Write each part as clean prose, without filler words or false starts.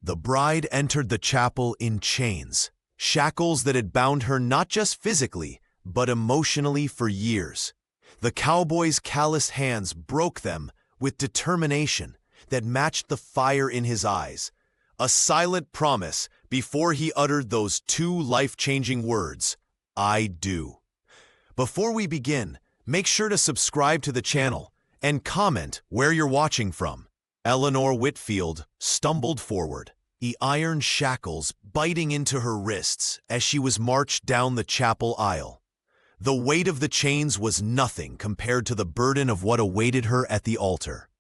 The bride entered the chapel in chains, shackles that had bound her not just physically, but emotionally for years. The cowboy's calloused hands broke them with determination that matched the fire in his eyes, a silent promise before he uttered those two life-changing words, "I do." Before we begin, make sure to subscribe to the channel and comment where you're watching from. Eleanor Whitfield stumbled forward, the iron shackles biting into her wrists as she was marched down the chapel aisle. The weight of the chains was nothing compared to the burden of what awaited her at the altar.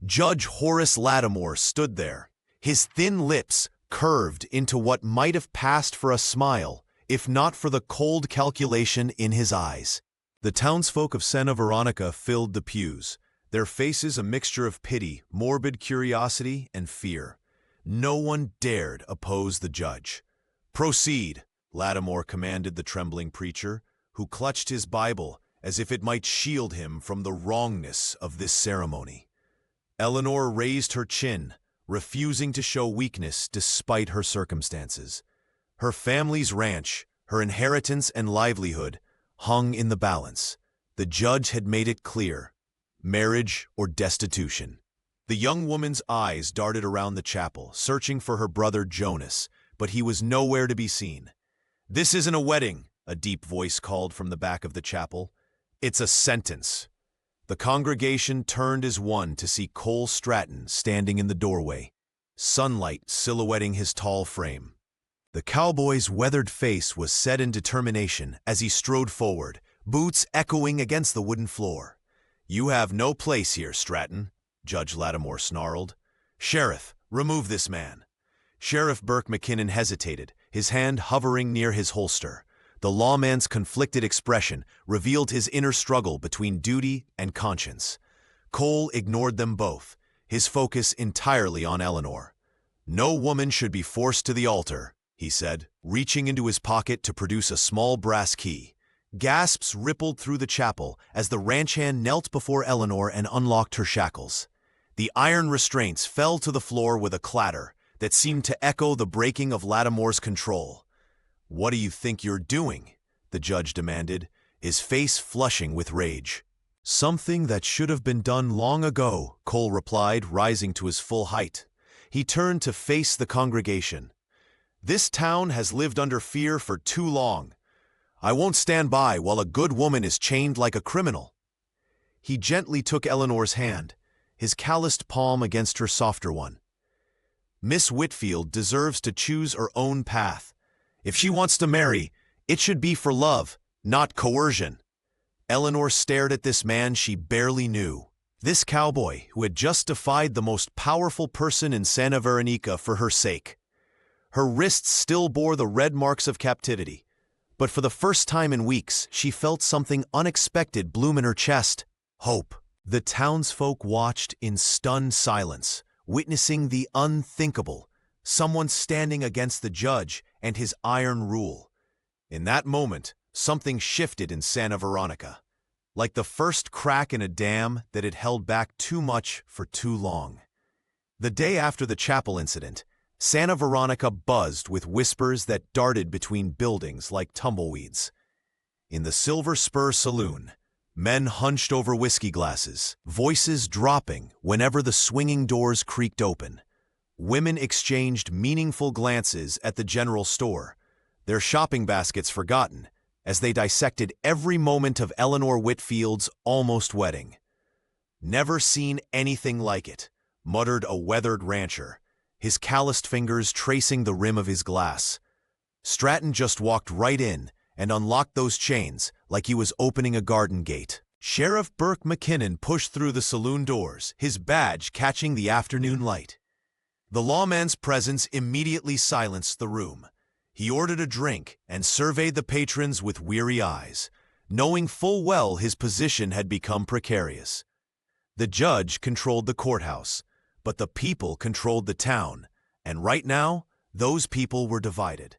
Judge Horace Lattimore stood there, his thin lips curved into what might have passed for a smile, if not for the cold calculation in his eyes. The townsfolk of Santa Veronica filled the pews, their faces a mixture of pity, morbid curiosity, and fear. No one dared oppose the judge. "Proceed," Lattimore commanded the trembling preacher, who clutched his Bible as if it might shield him from the wrongness of this ceremony. Eleanor raised her chin, refusing to show weakness despite her circumstances. Her family's ranch, her inheritance and livelihood, hung in the balance. The judge had made it clear: marriage or destitution. The young woman's eyes darted around the chapel, searching for her brother Jonas, but he was nowhere to be seen. "This isn't a wedding," a deep voice called from the back of the chapel. "It's a sentence." The congregation turned as one to see Cole Stratton standing in the doorway, sunlight silhouetting his tall frame. The cowboy's weathered face was set in determination as he strode forward, boots echoing against the wooden floor. "You have no place here, Stratton," Judge Lattimore snarled. "Sheriff, remove this man." Sheriff Burke McKinnon hesitated, his hand hovering near his holster. The lawman's conflicted expression revealed his inner struggle between duty and conscience. Cole ignored them both, his focus entirely on Eleanor. "No woman should be forced to the altar," he said, reaching into his pocket to produce a small brass key. Gasps rippled through the chapel as the ranch hand knelt before Eleanor and unlocked her shackles. The iron restraints fell to the floor with a clatter that seemed to echo the breaking of Lattimore's control. "What do you think you're doing?" the judge demanded, his face flushing with rage. "Something that should have been done long ago," Cole replied, rising to his full height. He turned to face the congregation. "This town has lived under fear for too long. I won't stand by while a good woman is chained like a criminal." He gently took Eleanor's hand, his calloused palm against her softer one. "Miss Whitfield deserves to choose her own path. If she wants to marry, it should be for love, not coercion." Eleanor stared at this man she barely knew, this cowboy who had just defied the most powerful person in Santa Veronica for her sake. Her wrists still bore the red marks of captivity, but for the first time in weeks, she felt something unexpected bloom in her chest: hope. The townsfolk watched in stunned silence, witnessing the unthinkable, someone standing against the judge and his iron rule. In that moment, something shifted in Santa Veronica, like the first crack in a dam that had held back too much for too long. The day after the chapel incident, Santa Veronica buzzed with whispers that darted between buildings like tumbleweeds. In the Silver Spur Saloon, men hunched over whiskey glasses, voices dropping whenever the swinging doors creaked open. Women exchanged meaningful glances at the general store, their shopping baskets forgotten, as they dissected every moment of Eleanor Whitfield's almost wedding. "Never seen anything like it," muttered a weathered rancher, his calloused fingers tracing the rim of his glass. Stratton just walked right in and unlocked those chains like he was opening a garden gate. Sheriff Burke McKinnon pushed through the saloon doors, his badge catching the afternoon light. The lawman's presence immediately silenced the room. He ordered a drink and surveyed the patrons with weary eyes, knowing full well his position had become precarious. The judge controlled the courthouse, but the people controlled the town, and right now, those people were divided.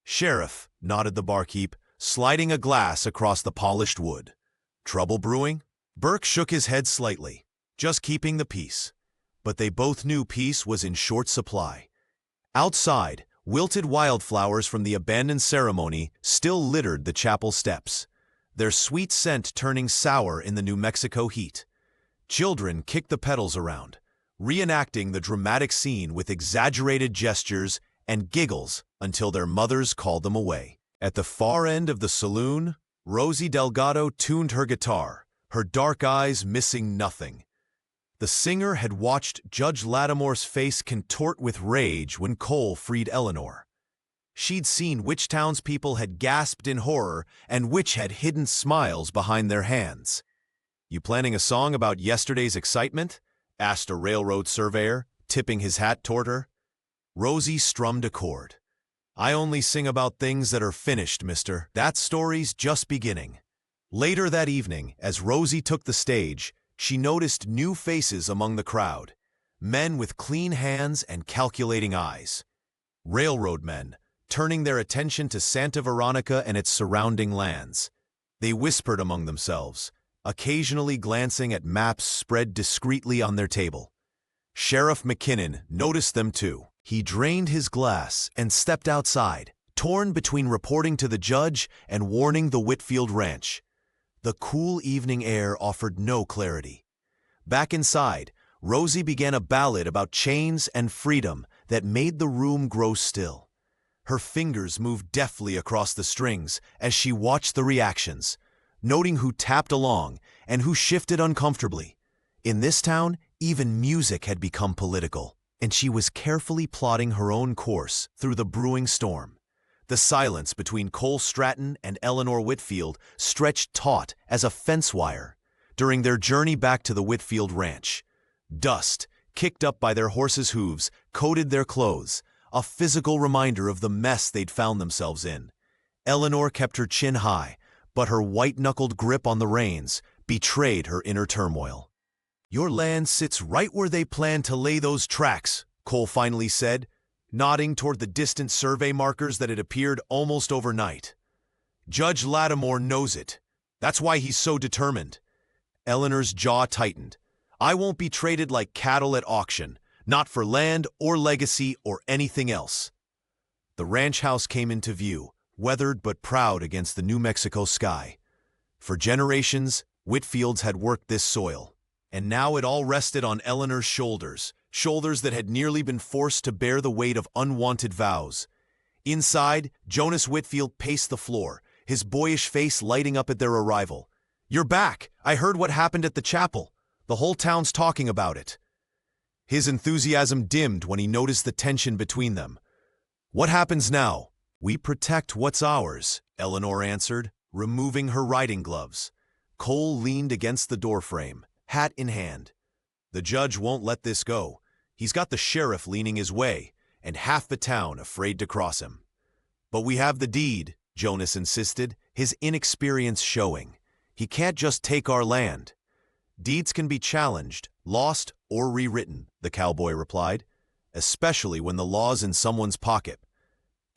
"Sheriff," nodded the barkeep, sliding a glass across the polished wood. "Trouble brewing?" Burke shook his head slightly, just keeping the peace. But they both knew peace was in short supply. Outside, wilted wildflowers from the abandoned ceremony still littered the chapel steps, their sweet scent turning sour in the New Mexico heat. Children kicked the petals around, reenacting the dramatic scene with exaggerated gestures and giggles until their mothers called them away. At the far end of the saloon, Rosie Delgado tuned her guitar, her dark eyes missing nothing. The singer had watched Judge Lattimore's face contort with rage when Cole freed Eleanor. She'd seen which townspeople had gasped in horror and which had hidden smiles behind their hands. "You planning a song about yesterday's excitement?" asked a railroad surveyor, tipping his hat toward her. Rosie strummed a chord. "I only sing about things that are finished, mister. That story's just beginning." Later that evening, as Rosie took the stage, she noticed new faces among the crowd, men with clean hands and calculating eyes. Railroad men, turning their attention to Santa Veronica and its surrounding lands. They whispered among themselves, occasionally glancing at maps spread discreetly on their table. Sheriff McKinnon noticed them too. He drained his glass and stepped outside, torn between reporting to the judge and warning the Whitfield Ranch. The cool evening air offered no clarity. Back inside, Rosie began a ballad about chains and freedom that made the room grow still. Her fingers moved deftly across the strings as she watched the reactions, noting who tapped along and who shifted uncomfortably. In this town, even music had become political, and she was carefully plotting her own course through the brewing storm. The silence between Cole Stratton and Eleanor Whitfield stretched taut as a fence wire during their journey back to the Whitfield Ranch. Dust, kicked up by their horses' hooves, coated their clothes, a physical reminder of the mess they'd found themselves in. Eleanor kept her chin high, but her white-knuckled grip on the reins betrayed her inner turmoil. "Your land sits right where they planned to lay those tracks," Cole finally said, nodding toward the distant survey markers that had appeared almost overnight. "Judge Lattimore knows it. That's why he's so determined." Eleanor's jaw tightened. "I won't be traded like cattle at auction, not for land or legacy or anything else." The ranch house came into view, weathered but proud against the New Mexico sky. For generations, Whitfields had worked this soil, and now it all rested on Eleanor's shoulders that had nearly been forced to bear the weight of unwanted vows. Inside, Jonas Whitfield paced the floor, his boyish face lighting up at their arrival. "You're back! I heard what happened at the chapel. The whole town's talking about it." His enthusiasm dimmed when he noticed the tension between them. "What happens now?" "We protect what's ours," Eleanor answered, removing her riding gloves. Cole leaned against the doorframe, hat in hand. "The judge won't let this go. He's got the sheriff leaning his way, and half the town afraid to cross him." "But we have the deed," Jonas insisted, his inexperience showing. "He can't just take our land." "Deeds can be challenged, lost, or rewritten," the cowboy replied, "especially when the law's in someone's pocket."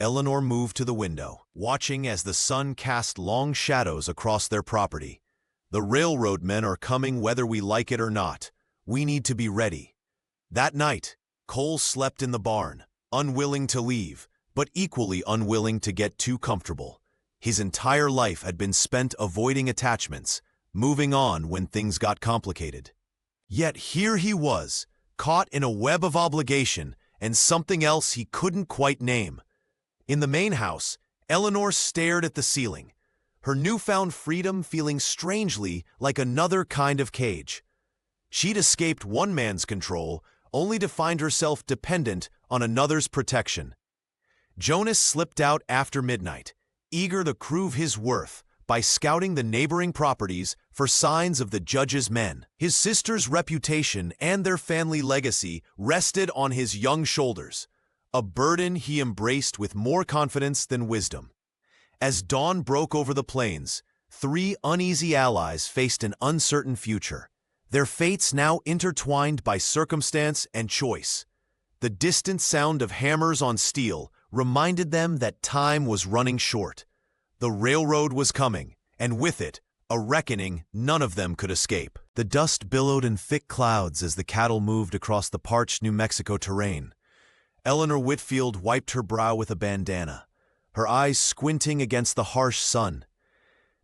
Eleanor moved to the window, watching as the sun cast long shadows across their property. "The railroad men are coming whether we like it or not. We need to be ready." That night, Cole slept in the barn, unwilling to leave, but equally unwilling to get too comfortable. His entire life had been spent avoiding attachments, moving on when things got complicated. Yet here he was, caught in a web of obligation and something else he couldn't quite name. In the main house, Eleanor stared at the ceiling, her newfound freedom feeling strangely like another kind of cage. She'd escaped one man's control, only to find herself dependent on another's protection. Jonas slipped out after midnight, eager to prove his worth by scouting the neighboring properties for signs of the judge's men. His sister's reputation and their family legacy rested on his young shoulders, a burden he embraced with more confidence than wisdom. As dawn broke over the plains, 3 uneasy allies faced an uncertain future, their fates now intertwined by circumstance and choice. The distant sound of hammers on steel reminded them that time was running short. The railroad was coming, and with it, a reckoning none of them could escape. The dust billowed in thick clouds as the cattle moved across the parched New Mexico terrain. Eleanor Whitfield wiped her brow with a bandana, her eyes squinting against the harsh sun.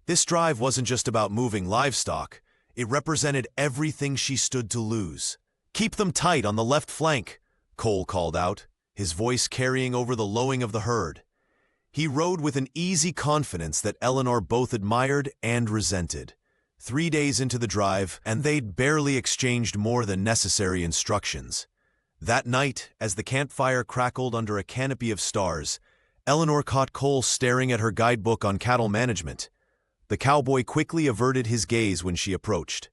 This drive wasn't just about moving livestock. It represented everything she stood to lose. "Keep them tight on the left flank," Cole called out, his voice carrying over the lowing of the herd. He rode with an easy confidence that Eleanor both admired and resented. 3 days into the drive, and they'd barely exchanged more than necessary instructions. That night, as the campfire crackled under a canopy of stars, Eleanor caught Cole staring at her guidebook on cattle management. The cowboy quickly averted his gaze when she approached.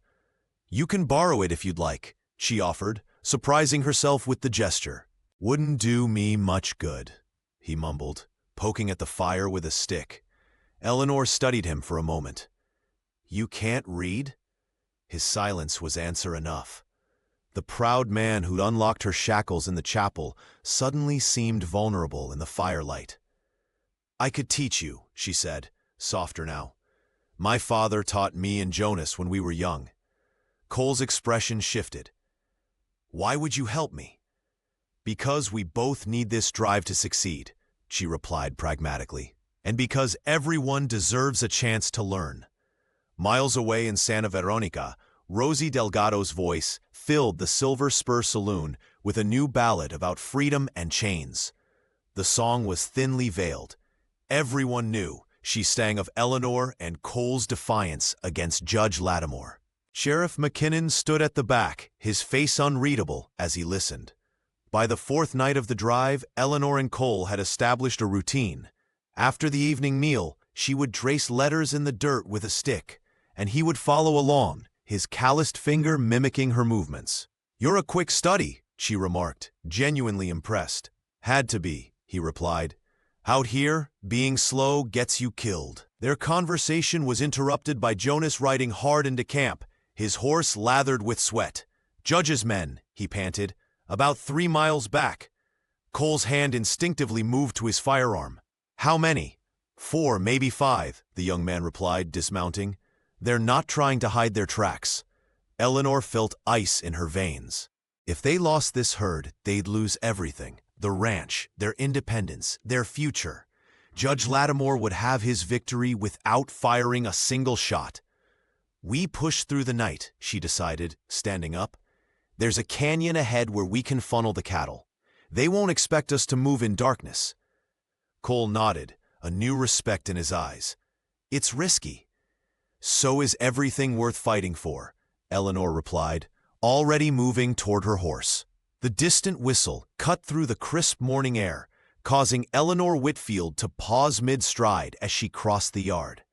"You can borrow it if you'd like," she offered, surprising herself with the gesture. "Wouldn't do me much good," he mumbled, poking at the fire with a stick. Eleanor studied him for a moment. "You can't read?" His silence was answer enough. The proud man who'd unlocked her shackles in the chapel suddenly seemed vulnerable in the firelight. "I could teach you," she said, softer now. "My father taught me and Jonas when we were young." Cole's expression shifted. "Why would you help me?" "Because we both need this drive to succeed," she replied pragmatically. "And because everyone deserves a chance to learn." Miles away in Santa Veronica, Rosie Delgado's voice filled the Silver Spur Saloon with a new ballad about freedom and chains. The song was thinly veiled. Everyone knew she sang of Eleanor and Cole's defiance against Judge Lattimore. Sheriff McKinnon stood at the back, his face unreadable as he listened. By the 4th night of the drive, Eleanor and Cole had established a routine. After the evening meal, she would trace letters in the dirt with a stick, and he would follow along, his calloused finger mimicking her movements. "You're a quick study," she remarked, genuinely impressed. "Had to be," he replied. "Out here, being slow gets you killed." Their conversation was interrupted by Jonas riding hard into camp, his horse lathered with sweat. "Judge's men," he panted, "about 3 miles back." Cole's hand instinctively moved to his firearm. "How many?" "4, maybe 5, the young man replied, dismounting. "They're not trying to hide their tracks." Eleanor felt ice in her veins. If they lost this herd, they'd lose everything. The ranch, their independence, their future. Judge Lattimore would have his victory without firing a single shot. "We push through the night," she decided, standing up. "There's a canyon ahead where we can funnel the cattle. They won't expect us to move in darkness." Cole nodded, a new respect in his eyes. "It's risky." "So is everything worth fighting for," Eleanor replied, already moving toward her horse. The distant whistle cut through the crisp morning air, causing Eleanor Whitfield to pause mid-stride as she crossed the yard.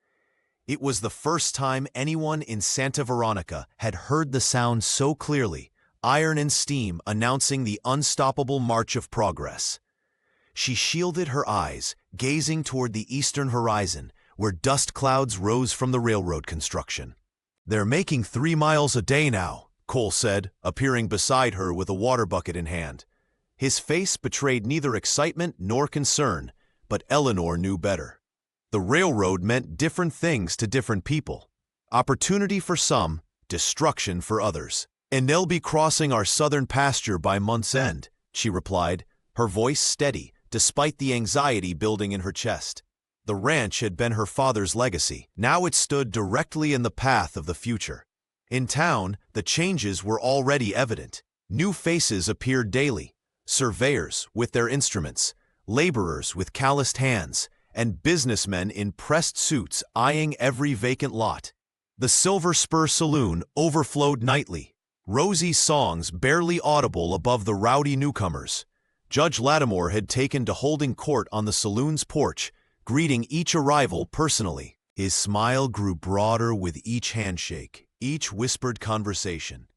It was the first time anyone in Santa Veronica had heard the sound so clearly, iron and steam announcing the unstoppable march of progress. She shielded her eyes, gazing toward the eastern horizon, where dust clouds rose from the railroad construction. "They're making 3 miles a day now," Cole said, appearing beside her with a water bucket in hand. His face betrayed neither excitement nor concern, but Eleanor knew better. The railroad meant different things to different people. Opportunity for some, destruction for others. "And they'll be crossing our southern pasture by month's end," she replied, her voice steady, despite the anxiety building in her chest. The ranch had been her father's legacy. Now it stood directly in the path of the future. In town, the changes were already evident. New faces appeared daily. Surveyors with their instruments, laborers with calloused hands, and businessmen in pressed suits eyeing every vacant lot. The Silver Spur Saloon overflowed nightly, Rosie's songs barely audible above the rowdy newcomers. Judge Lattimore had taken to holding court on the saloon's porch, greeting each arrival personally. His smile grew broader with each handshake, each whispered conversation.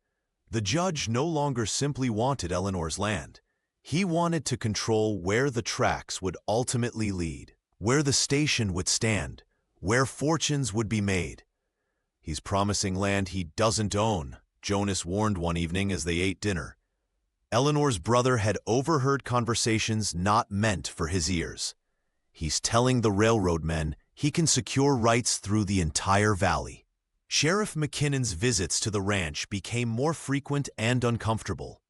The judge no longer simply wanted Eleanor's land. He wanted to control where the tracks would ultimately lead, where the station would stand, where fortunes would be made. "He's promising land he doesn't own," Jonas warned one evening as they ate dinner. Eleanor's brother had overheard conversations not meant for his ears. "He's telling the railroad men he can secure rights through the entire valley." Sheriff McKinnon's visits to the ranch became more frequent and uncomfortable.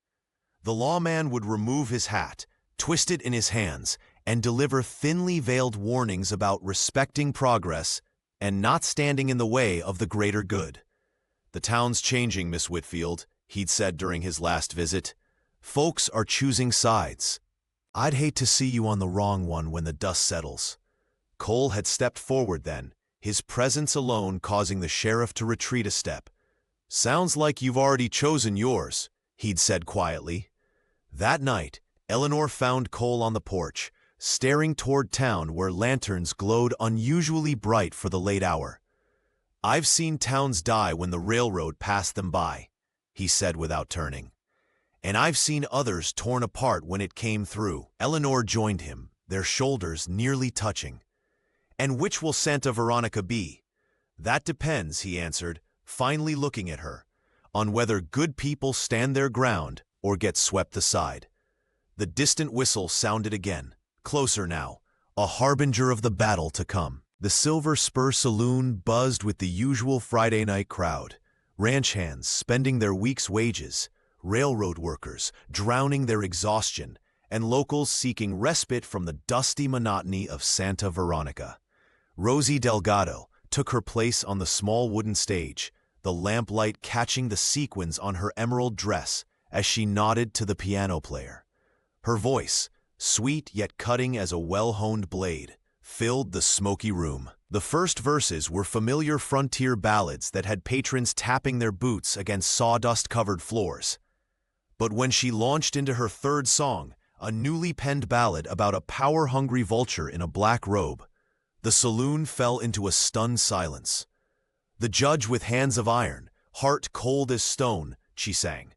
The lawman would remove his hat, twist it in his hands, and deliver thinly veiled warnings about respecting progress and not standing in the way of the greater good. "The town's changing, Miss Whitfield," he'd said during his last visit. "Folks are choosing sides. I'd hate to see you on the wrong one when the dust settles." Cole had stepped forward then, his presence alone causing the sheriff to retreat a step. "Sounds like you've already chosen yours," he'd said quietly. That night, Eleanor found Cole on the porch, staring toward town where lanterns glowed unusually bright for the late hour. "I've seen towns die when the railroad passed them by," he said without turning. "And I've seen others torn apart when it came through." Eleanor joined him, their shoulders nearly touching. "And which will Santa Veronica be?" "That depends," he answered, finally looking at her, "on whether good people stand their ground or get swept aside." The distant whistle sounded again, closer now, a harbinger of the battle to come. The Silver Spur Saloon buzzed with the usual Friday night crowd, ranch hands spending their week's wages, railroad workers drowning their exhaustion, and locals seeking respite from the dusty monotony of Santa Veronica. Rosie Delgado took her place on the small wooden stage, the lamplight catching the sequins on her emerald dress as she nodded to the piano player. Her voice, sweet yet cutting as a well-honed blade, filled the smoky room. The first verses were familiar frontier ballads that had patrons tapping their boots against sawdust-covered floors. But when she launched into her third song, a newly penned ballad about a power-hungry vulture in a black robe, the saloon fell into a stunned silence. "The judge with hands of iron, heart cold as stone," she sang,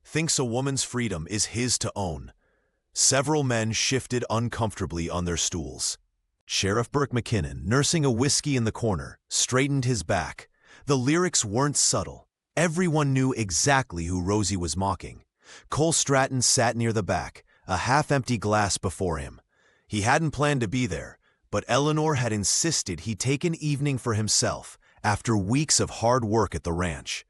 "thinks a woman's freedom is his to own." Several men shifted uncomfortably on their stools. Sheriff Burke McKinnon, nursing a whiskey in the corner, straightened his back. The lyrics weren't subtle. Everyone knew exactly who Rosie was mocking. Cole Stratton sat near the back, a half-empty glass before him. He hadn't planned to be there, but Eleanor had insisted he take an evening for himself after weeks of hard work at the ranch.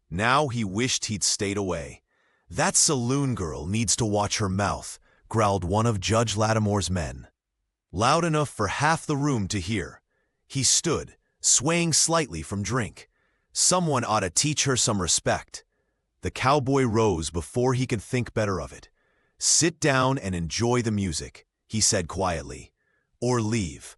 Now he wished he'd stayed away. "That saloon girl needs to watch her mouth," growled one of Judge Lattimore's men. Loud enough for half the room to hear. He stood, swaying slightly from drink. "Someone ought to teach her some respect." The cowboy rose before he could think better of it. "Sit down and enjoy the music," he said quietly. "Or leave."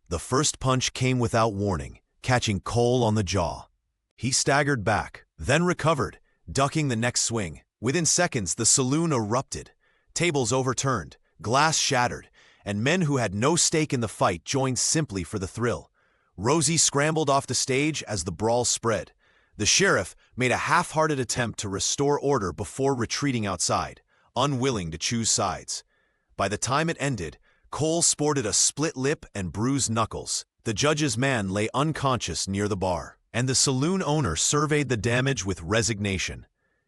The first punch came without warning, catching Cole on the jaw. He staggered back, then recovered, ducking the next swing. Within seconds, the saloon erupted. Tables overturned, glass shattered, and men who had no stake in the fight joined simply for the thrill. Rosie scrambled off the stage as the brawl spread. The sheriff made a half-hearted attempt to restore order before retreating outside, unwilling to choose sides. By the time it ended, Cole sported a split lip and bruised knuckles. The judge's man lay unconscious near the bar, and the saloon owner surveyed the damage with resignation.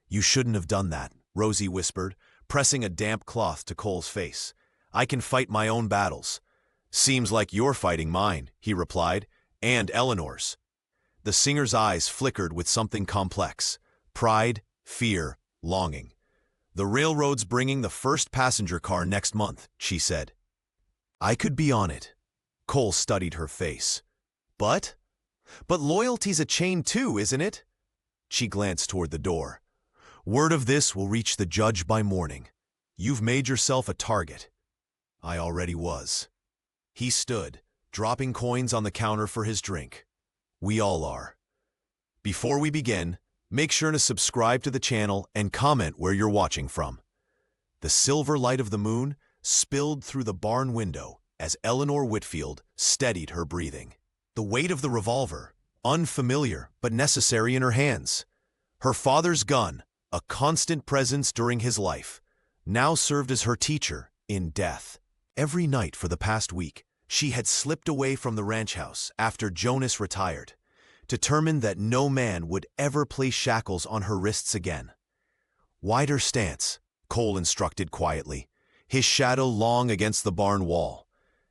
"You shouldn't have done that," Rosie whispered, pressing a damp cloth to Cole's face. "I can fight my own battles." "Seems like you're fighting mine," he replied, "and Eleanor's." The singer's eyes flickered with something complex: pride, fear, longing. "The railroad's bringing the first passenger car next month," she said. "I could be on it." Cole studied her face. But loyalty's a chain too, isn't it?" She glanced toward the door. "Word of this will reach the judge by morning. You've made yourself a target." "I already was." He stood, dropping coins on the counter for his drink. "We all are." Before we begin, make sure to subscribe to the channel and comment where you're watching from. The silver light of the moon spilled through the barn window as Eleanor Whitfield steadied her breathing. The weight of the revolver, unfamiliar but necessary in her hands. Her father's gun, a constant presence during his life, now served as her teacher in death. Every night for the past week, she had slipped away from the ranch house after Jonas retired, determined that no man would ever place shackles on her wrists again. "Wider stance," Cole instructed quietly, his shadow long against the barn wall.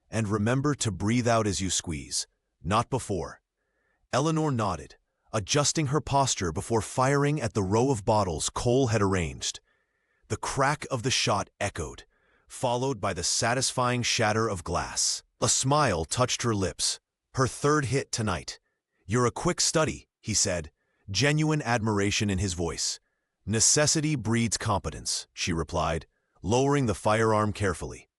"And remember to breathe out as you squeeze, not before." Eleanor nodded, adjusting her posture before firing at the row of bottles Cole had arranged. The crack of the shot echoed, followed by the satisfying shatter of glass. A smile touched her lips. Her third hit tonight. "You're a quick study," he said, genuine admiration in his voice. "Necessity breeds competence," she replied, lowering the firearm carefully.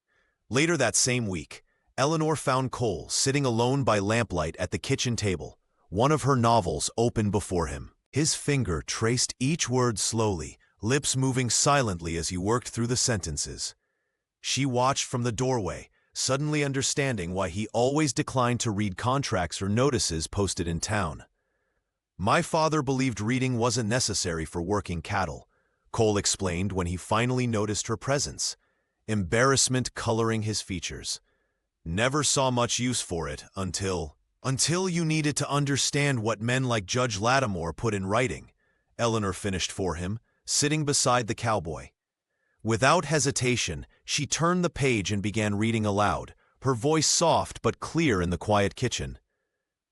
Later that same week, Eleanor found Cole sitting alone by lamplight at the kitchen table, one of her novels open before him. His finger traced each word slowly, lips moving silently as he worked through the sentences. She watched from the doorway, suddenly understanding why he always declined to read contracts or notices posted in town. "My father believed reading wasn't necessary for working cattle," Cole explained when he finally noticed her presence, embarrassment coloring his features. "Never saw much use for it until you needed to understand what men like Judge Lattimore put in writing," Eleanor finished for him, sitting beside the cowboy. Without hesitation, she turned the page and began reading aloud, her voice soft but clear in the quiet kitchen.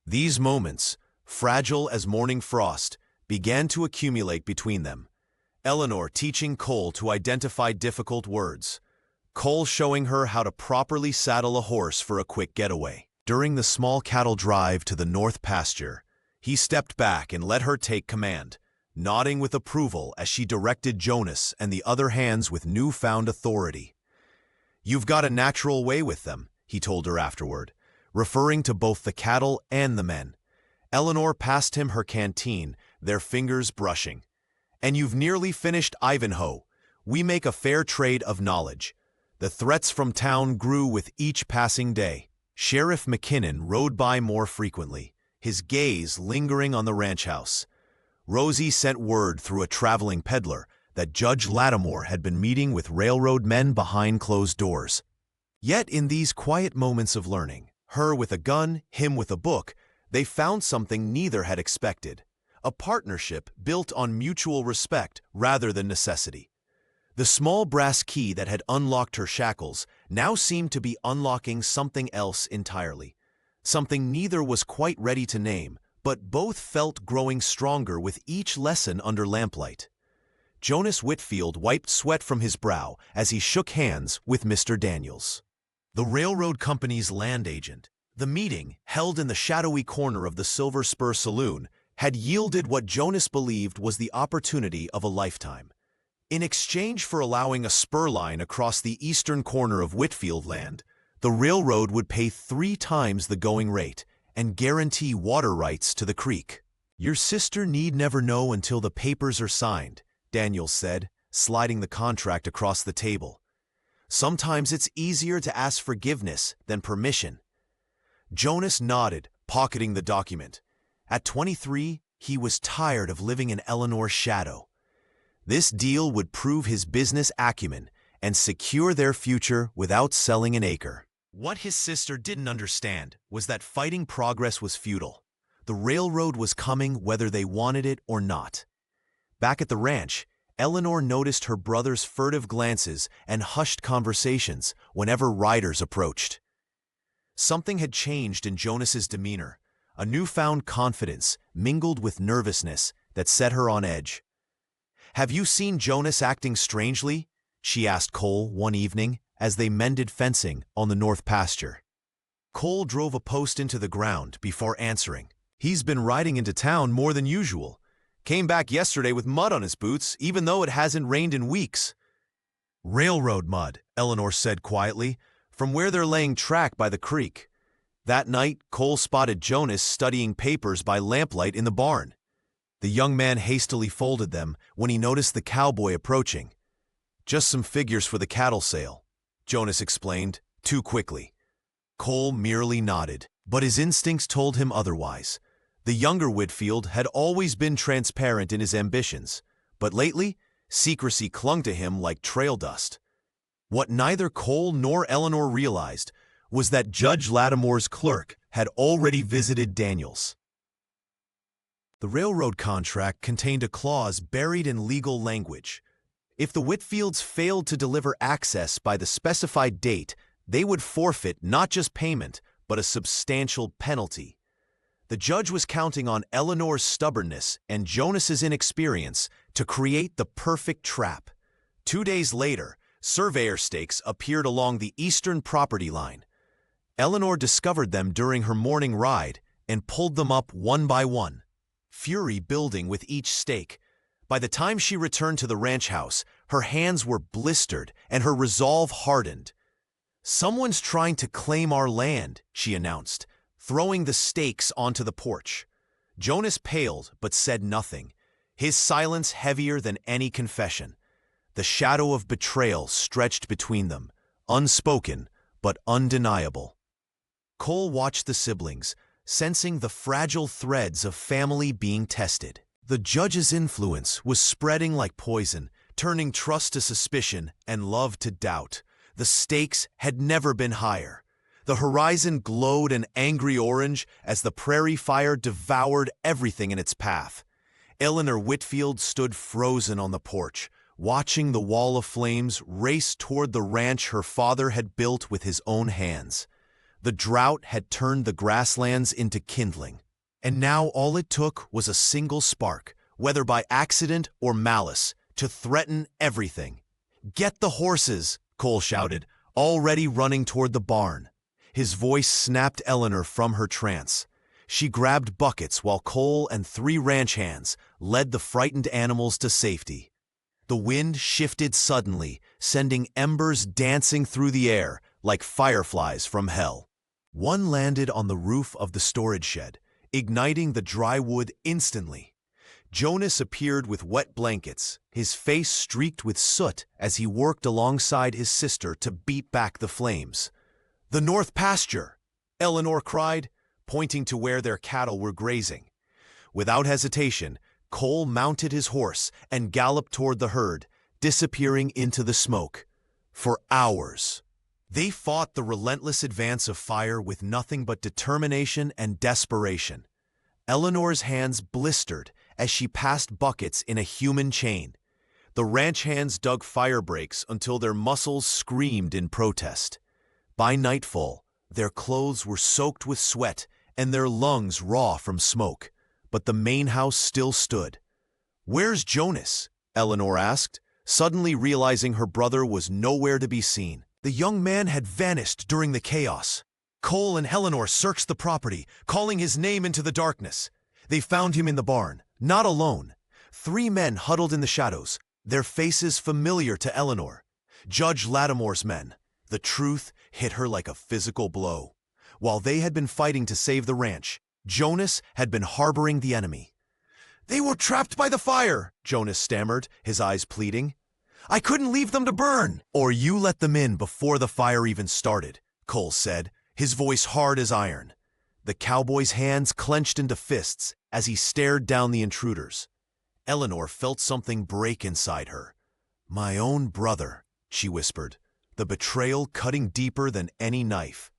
These moments, fragile as morning frost, began to accumulate between them. Eleanor teaching Cole to identify difficult words, Cole showing her how to properly saddle a horse for a quick getaway. During the small cattle drive to the north pasture, he stepped back and let her take command, nodding with approval as she directed Jonas and the other hands with newfound authority. "You've got a natural way with them," he told her afterward, referring to both the cattle and the men. Eleanor passed him her canteen, their fingers brushing. "And you've nearly finished Ivanhoe. We make a fair trade of knowledge." The threats from town grew with each passing day. Sheriff McKinnon rode by more frequently, his gaze lingering on the ranch house. Rosie sent word through a traveling peddler that Judge Lattimore had been meeting with railroad men behind closed doors. Yet in these quiet moments of learning, her with a gun, him with a book, they found something neither had expected, a partnership built on mutual respect rather than necessity. The small brass key that had unlocked her shackles now seemed to be unlocking something else entirely, something neither was quite ready to name, but both felt growing stronger with each lesson under lamplight. Jonas Whitfield wiped sweat from his brow as he shook hands with Mr. Daniels, the railroad company's land agent. The meeting, held in the shadowy corner of the Silver Spur Saloon, had yielded what Jonas believed was the opportunity of a lifetime. In exchange for allowing a spur line across the eastern corner of Whitfield land, the railroad would pay 3 times the going rate and guarantee water rights to the creek. "Your sister need never know until the papers are signed," Daniels said, sliding the contract across the table. "Sometimes it's easier to ask forgiveness than permission." Jonas nodded, pocketing the document. At 23, he was tired of living in Eleanor's shadow. This deal would prove his business acumen and secure their future without selling an acre. What his sister didn't understand was that fighting progress was futile. The railroad was coming whether they wanted it or not. Back at the ranch, Eleanor noticed her brother's furtive glances and hushed conversations whenever riders approached. Something had changed in Jonas's demeanor, a newfound confidence mingled with nervousness that set her on edge. "Have you seen Jonas acting strangely?" she asked Cole one evening as they mended fencing on the north pasture. Cole drove a post into the ground before answering. "He's been riding into town more than usual. Came back yesterday with mud on his boots, even though it hasn't rained in weeks." "Railroad mud," Eleanor said quietly, "from where they're laying track by the creek." That night, Cole spotted Jonas studying papers by lamplight in the barn. The young man hastily folded them when he noticed the cowboy approaching. "Just some figures for the cattle sale," Jonas explained, too quickly. Cole merely nodded, but his instincts told him otherwise. The younger Whitfield had always been transparent in his ambitions, but lately, secrecy clung to him like trail dust. What neither Cole nor Eleanor realized was that Judge Lattimore's clerk had already visited Daniels. The railroad contract contained a clause buried in legal language. If the Whitfields failed to deliver access by the specified date, they would forfeit not just payment, but a substantial penalty. The judge was counting on Eleanor's stubbornness and Jonas's inexperience to create the perfect trap. 2 days later, Surveyor stakes appeared along the eastern property line. Eleanor discovered them during her morning ride and pulled them up one by one, fury building with each stake. By the time she returned to the ranch house, her hands were blistered and her resolve hardened. "Someone's trying to claim our land," she announced, throwing the stakes onto the porch. Jonas paled but said nothing, his silence heavier than any confession. The shadow of betrayal stretched between them, unspoken but undeniable. Cole watched the siblings, sensing the fragile threads of family being tested. The judge's influence was spreading like poison, turning trust to suspicion and love to doubt. The stakes had never been higher. The horizon glowed an angry orange as the prairie fire devoured everything in its path. Eleanor Whitfield stood frozen on the porch, watching the wall of flames race toward the ranch her father had built with his own hands. The drought had turned the grasslands into kindling, and now all it took was a single spark, whether by accident or malice, to threaten everything. "Get the horses!" Cole shouted, already running toward the barn. His voice snapped Eleanor from her trance. She grabbed buckets while Cole and 3 ranch hands led the frightened animals to safety. The wind shifted suddenly, sending embers dancing through the air like fireflies from hell. One landed on the roof of the storage shed, igniting the dry wood instantly. Jonas appeared with wet blankets, his face streaked with soot as he worked alongside his sister to beat back the flames. "The north pasture!" Eleanor cried, pointing to where their cattle were grazing. Without hesitation, Cole mounted his horse and galloped toward the herd, disappearing into the smoke. For hours, they fought the relentless advance of fire with nothing but determination and desperation. Eleanor's hands blistered as she passed buckets in a human chain. The ranch hands dug fire breaks until their muscles screamed in protest. By nightfall, their clothes were soaked with sweat and their lungs raw from smoke. But the main house still stood. "Where's Jonas?" Eleanor asked, suddenly realizing her brother was nowhere to be seen. The young man had vanished during the chaos. Cole and Eleanor searched the property, calling his name into the darkness. They found him in the barn, not alone. 3 men huddled in the shadows, their faces familiar to Eleanor. Judge Lattimore's men. The truth hit her like a physical blow. While they had been fighting to save the ranch, Jonas had been harboring the enemy. "They were trapped by the fire," Jonas stammered, his eyes pleading. "I couldn't leave them to burn." "Or you let them in before the fire even started," Cole said, his voice hard as iron. The cowboy's hands clenched into fists as he stared down the intruders. Eleanor felt something break inside her. "My own brother," she whispered, the betrayal cutting deeper than any knife.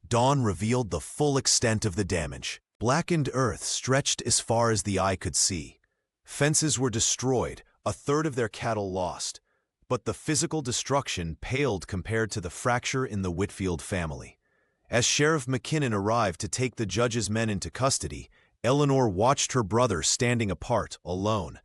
Dawn revealed the full extent of the damage. Blackened earth stretched as far as the eye could see. Fences were destroyed, a third of their cattle lost. But the physical destruction paled compared to the fracture in the Whitfield family. As Sheriff McKinnon arrived to take the judge's men into custody, Eleanor watched her brother standing apart, alone.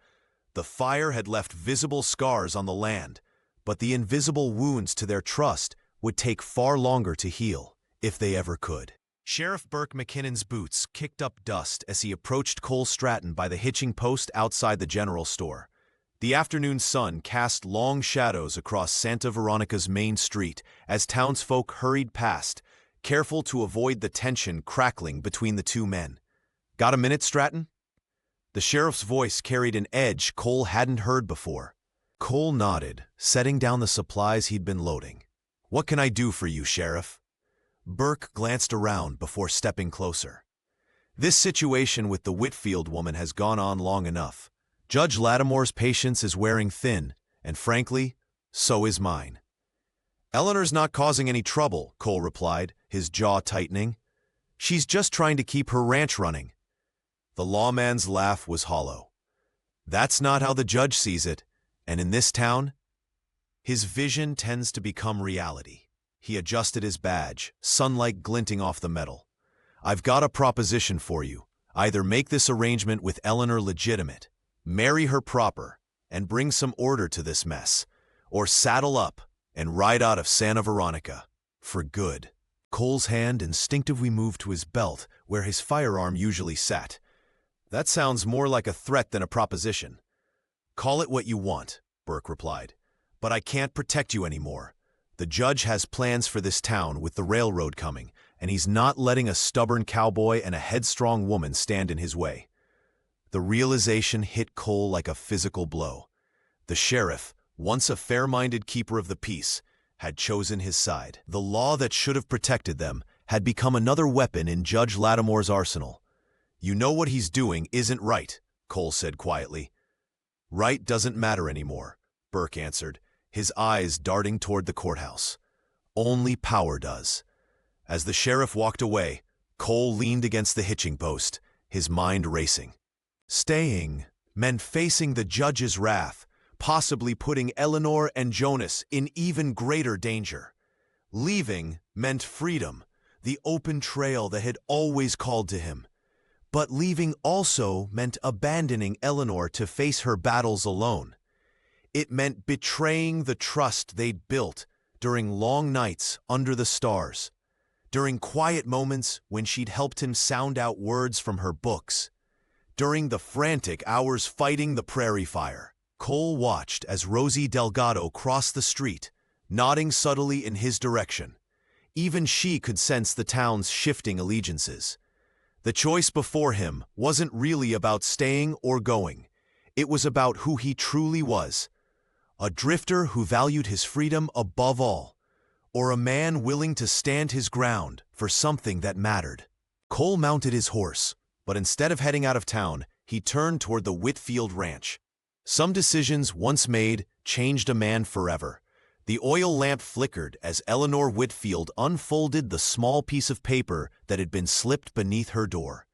The fire had left visible scars on the land, but the invisible wounds to their trust would take far longer to heal, if they ever could. Sheriff Burke McKinnon's boots kicked up dust as he approached Cole Stratton by the hitching post outside the general store. The afternoon sun cast long shadows across Santa Veronica's main street as townsfolk hurried past, careful to avoid the tension crackling between the 2 men. "Got a minute, Stratton?" The sheriff's voice carried an edge Cole hadn't heard before. Cole nodded, setting down the supplies he'd been loading. "What can I do for you, Sheriff?" Burke glanced around before stepping closer. "This situation with the Whitfield woman has gone on long enough. Judge Lattimore's patience is wearing thin, and frankly, so is mine." "Eleanor's not causing any trouble," Cole replied, his jaw tightening. "She's just trying to keep her ranch running." The lawman's laugh was hollow. "That's not how the judge sees it, and in this town, his vision tends to become reality." He adjusted his badge, sunlight glinting off the metal. "I've got a proposition for you. Either make this arrangement with Eleanor legitimate, marry her proper, and bring some order to this mess, or saddle up and ride out of Santa Veronica. For good. Cole's hand instinctively moved to his belt, where his firearm usually sat. That sounds more like a threat than a proposition. Call it what you want, Burke replied. But I can't protect you anymore. The judge has plans for this town with the railroad coming, and he's not letting a stubborn cowboy and a headstrong woman stand in his way. The realization hit Cole like a physical blow. The sheriff, once a fair-minded keeper of the peace, had chosen his side. The law that should have protected them had become another weapon in Judge Lattimore's arsenal. You know what he's doing isn't right, Cole said quietly. Right doesn't matter anymore, Burke answered, his eyes darting toward the courthouse. Only power does. As the sheriff walked away, Cole leaned against the hitching post, his mind racing. Staying meant facing the judge's wrath, possibly putting Eleanor and Jonas in even greater danger. Leaving meant freedom, the open trail that had always called to him. But leaving also meant abandoning Eleanor to face her battles alone. It meant betraying the trust they'd built during long nights under the stars, during quiet moments when she'd helped him sound out words from her books, during the frantic hours fighting the prairie fire. Cole watched as Rosie Delgado crossed the street, nodding subtly in his direction. Even she could sense the town's shifting allegiances. The choice before him wasn't really about staying or going. It was about who he truly was. A drifter who valued his freedom above all, or a man willing to stand his ground for something that mattered. Cole mounted his horse, but instead of heading out of town, he turned toward the Whitfield Ranch. Some decisions once made changed a man forever. The oil lamp flickered as Eleanor Whitfield unfolded the small piece of paper that had been slipped beneath her door.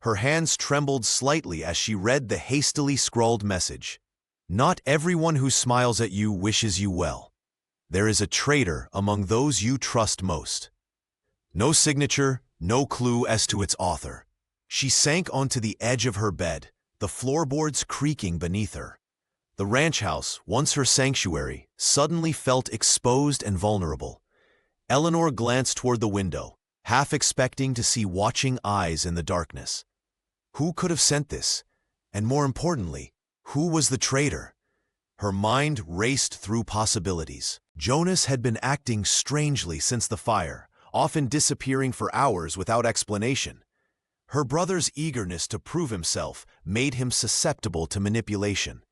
Her hands trembled slightly as she read the hastily scrawled message. Not everyone who smiles at you wishes you well. There is a traitor among those you trust most. No signature, no clue as to its author. She sank onto the edge of her bed, the floorboards creaking beneath her. The ranch house, once her sanctuary, suddenly felt exposed and vulnerable. Eleanor glanced toward the window, half expecting to see watching eyes in the darkness. Who could have sent this? And more importantly, who was the traitor? Her mind raced through possibilities. Jonas had been acting strangely since the fire, often disappearing for hours without explanation. Her brother's eagerness to prove himself made him susceptible to manipulation.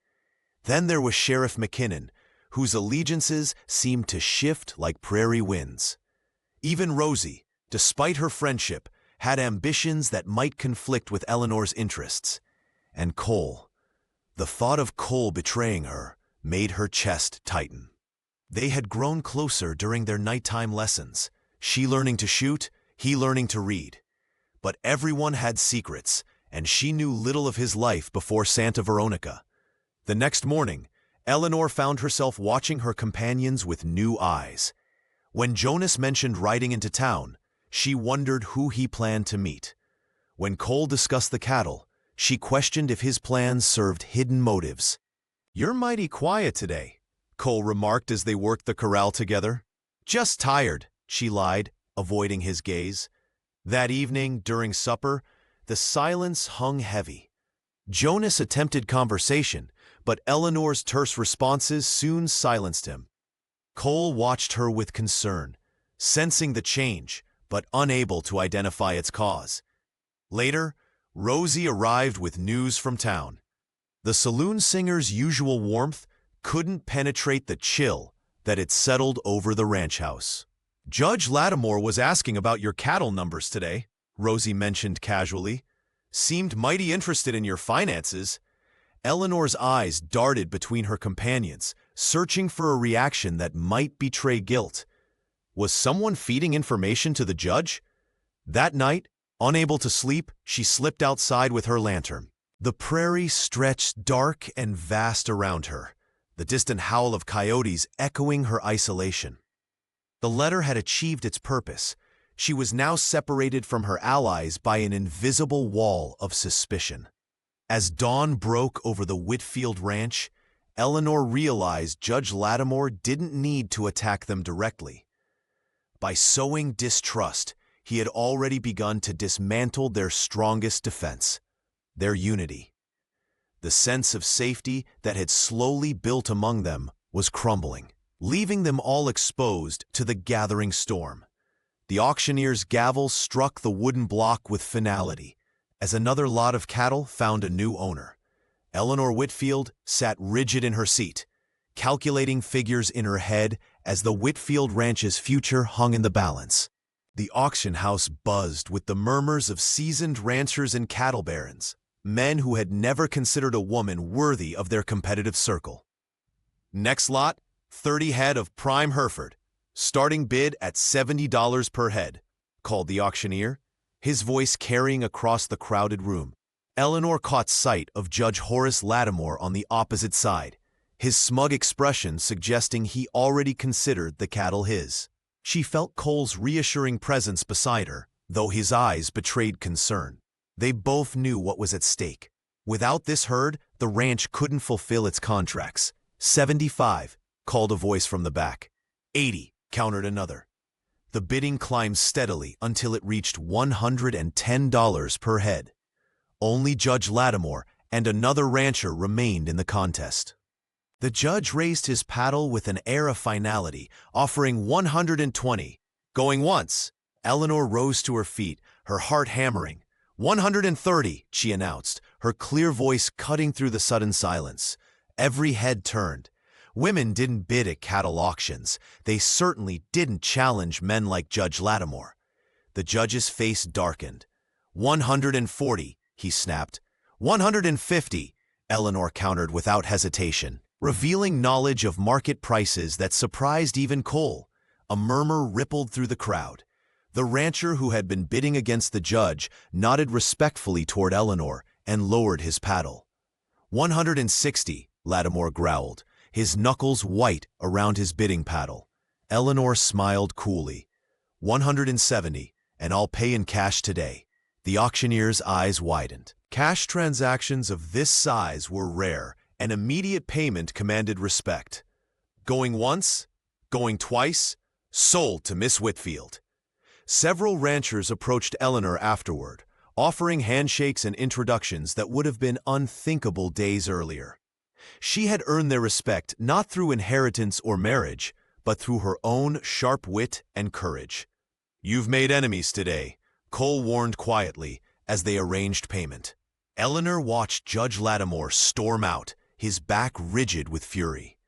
Then there was Sheriff McKinnon, whose allegiances seemed to shift like prairie winds. Even Rosie, despite her friendship, had ambitions that might conflict with Eleanor's interests. And Cole. The thought of Cole betraying her made her chest tighten. They had grown closer during their nighttime lessons, she learning to shoot, he learning to read. But everyone had secrets, and she knew little of his life before Santa Veronica. The next morning, Eleanor found herself watching her companions with new eyes. When Jonas mentioned riding into town, she wondered who he planned to meet. When Cole discussed the cattle, she questioned if his plans served hidden motives. "You're mighty quiet today," Cole remarked as they worked the corral together. "Just tired," she lied, avoiding his gaze. That evening, during supper, the silence hung heavy. Jonas attempted conversation, but Eleanor's terse responses soon silenced him. Cole watched her with concern, sensing the change, but unable to identify its cause. Later, Rosie arrived with news from town. The saloon singer's usual warmth couldn't penetrate the chill that had settled over the ranch house. "Judge Lattimore was asking about your cattle numbers today," Rosie mentioned casually. "Seemed mighty interested in your finances." Eleanor's eyes darted between her companions, searching for a reaction that might betray guilt. Was someone feeding information to the judge? That night, unable to sleep, she slipped outside with her lantern. The prairie stretched dark and vast around her, the distant howl of coyotes echoing her isolation. The letter had achieved its purpose. She was now separated from her allies by an invisible wall of suspicion. As dawn broke over the Whitfield Ranch, Eleanor realized Judge Lattimore didn't need to attack them directly. By sowing distrust, he had already begun to dismantle their strongest defense, their unity. The sense of safety that had slowly built among them was crumbling, leaving them all exposed to the gathering storm. The auctioneer's gavel struck the wooden block with finality, as another lot of cattle found a new owner. Eleanor Whitfield sat rigid in her seat, calculating figures in her head as the Whitfield Ranch's future hung in the balance. The auction house buzzed with the murmurs of seasoned ranchers and cattle barons, men who had never considered a woman worthy of their competitive circle. Next lot, 30 head of prime Hereford, starting bid at $70 per head, called the auctioneer, his voice carrying across the crowded room. Eleanor caught sight of Judge Horace Lattimore on the opposite side, his smug expression suggesting he already considered the cattle his. She felt Cole's reassuring presence beside her, though his eyes betrayed concern. They both knew what was at stake. Without this herd, the ranch couldn't fulfill its contracts. 75, called a voice from the back. 80, countered another. The bidding climbed steadily until it reached $110 per head. Only Judge Lattimore and another rancher remained in the contest. The judge raised his paddle with an air of finality, offering 120. Going once. Eleanor rose to her feet, her heart hammering. 130, she announced, her clear voice cutting through the sudden silence. Every head turned. Women didn't bid at cattle auctions. They certainly didn't challenge men like Judge Lattimore. The judge's face darkened. 140, he snapped. 150, Eleanor countered without hesitation, revealing knowledge of market prices that surprised even Cole. A murmur rippled through the crowd. The rancher who had been bidding against the judge nodded respectfully toward Eleanor and lowered his paddle. 160, Lattimore growled, his knuckles white around his bidding paddle. Eleanor smiled coolly. 170, and I'll pay in cash today. The auctioneer's eyes widened. Cash transactions of this size were rare, and immediate payment commanded respect. Going once, going twice, sold to Miss Whitfield. Several ranchers approached Eleanor afterward, offering handshakes and introductions that would have been unthinkable days earlier. She had earned their respect not through inheritance or marriage, but through her own sharp wit and courage. "You've made enemies today," Cole warned quietly as they arranged payment. Eleanor watched Judge Lattimore storm out, his back rigid with fury.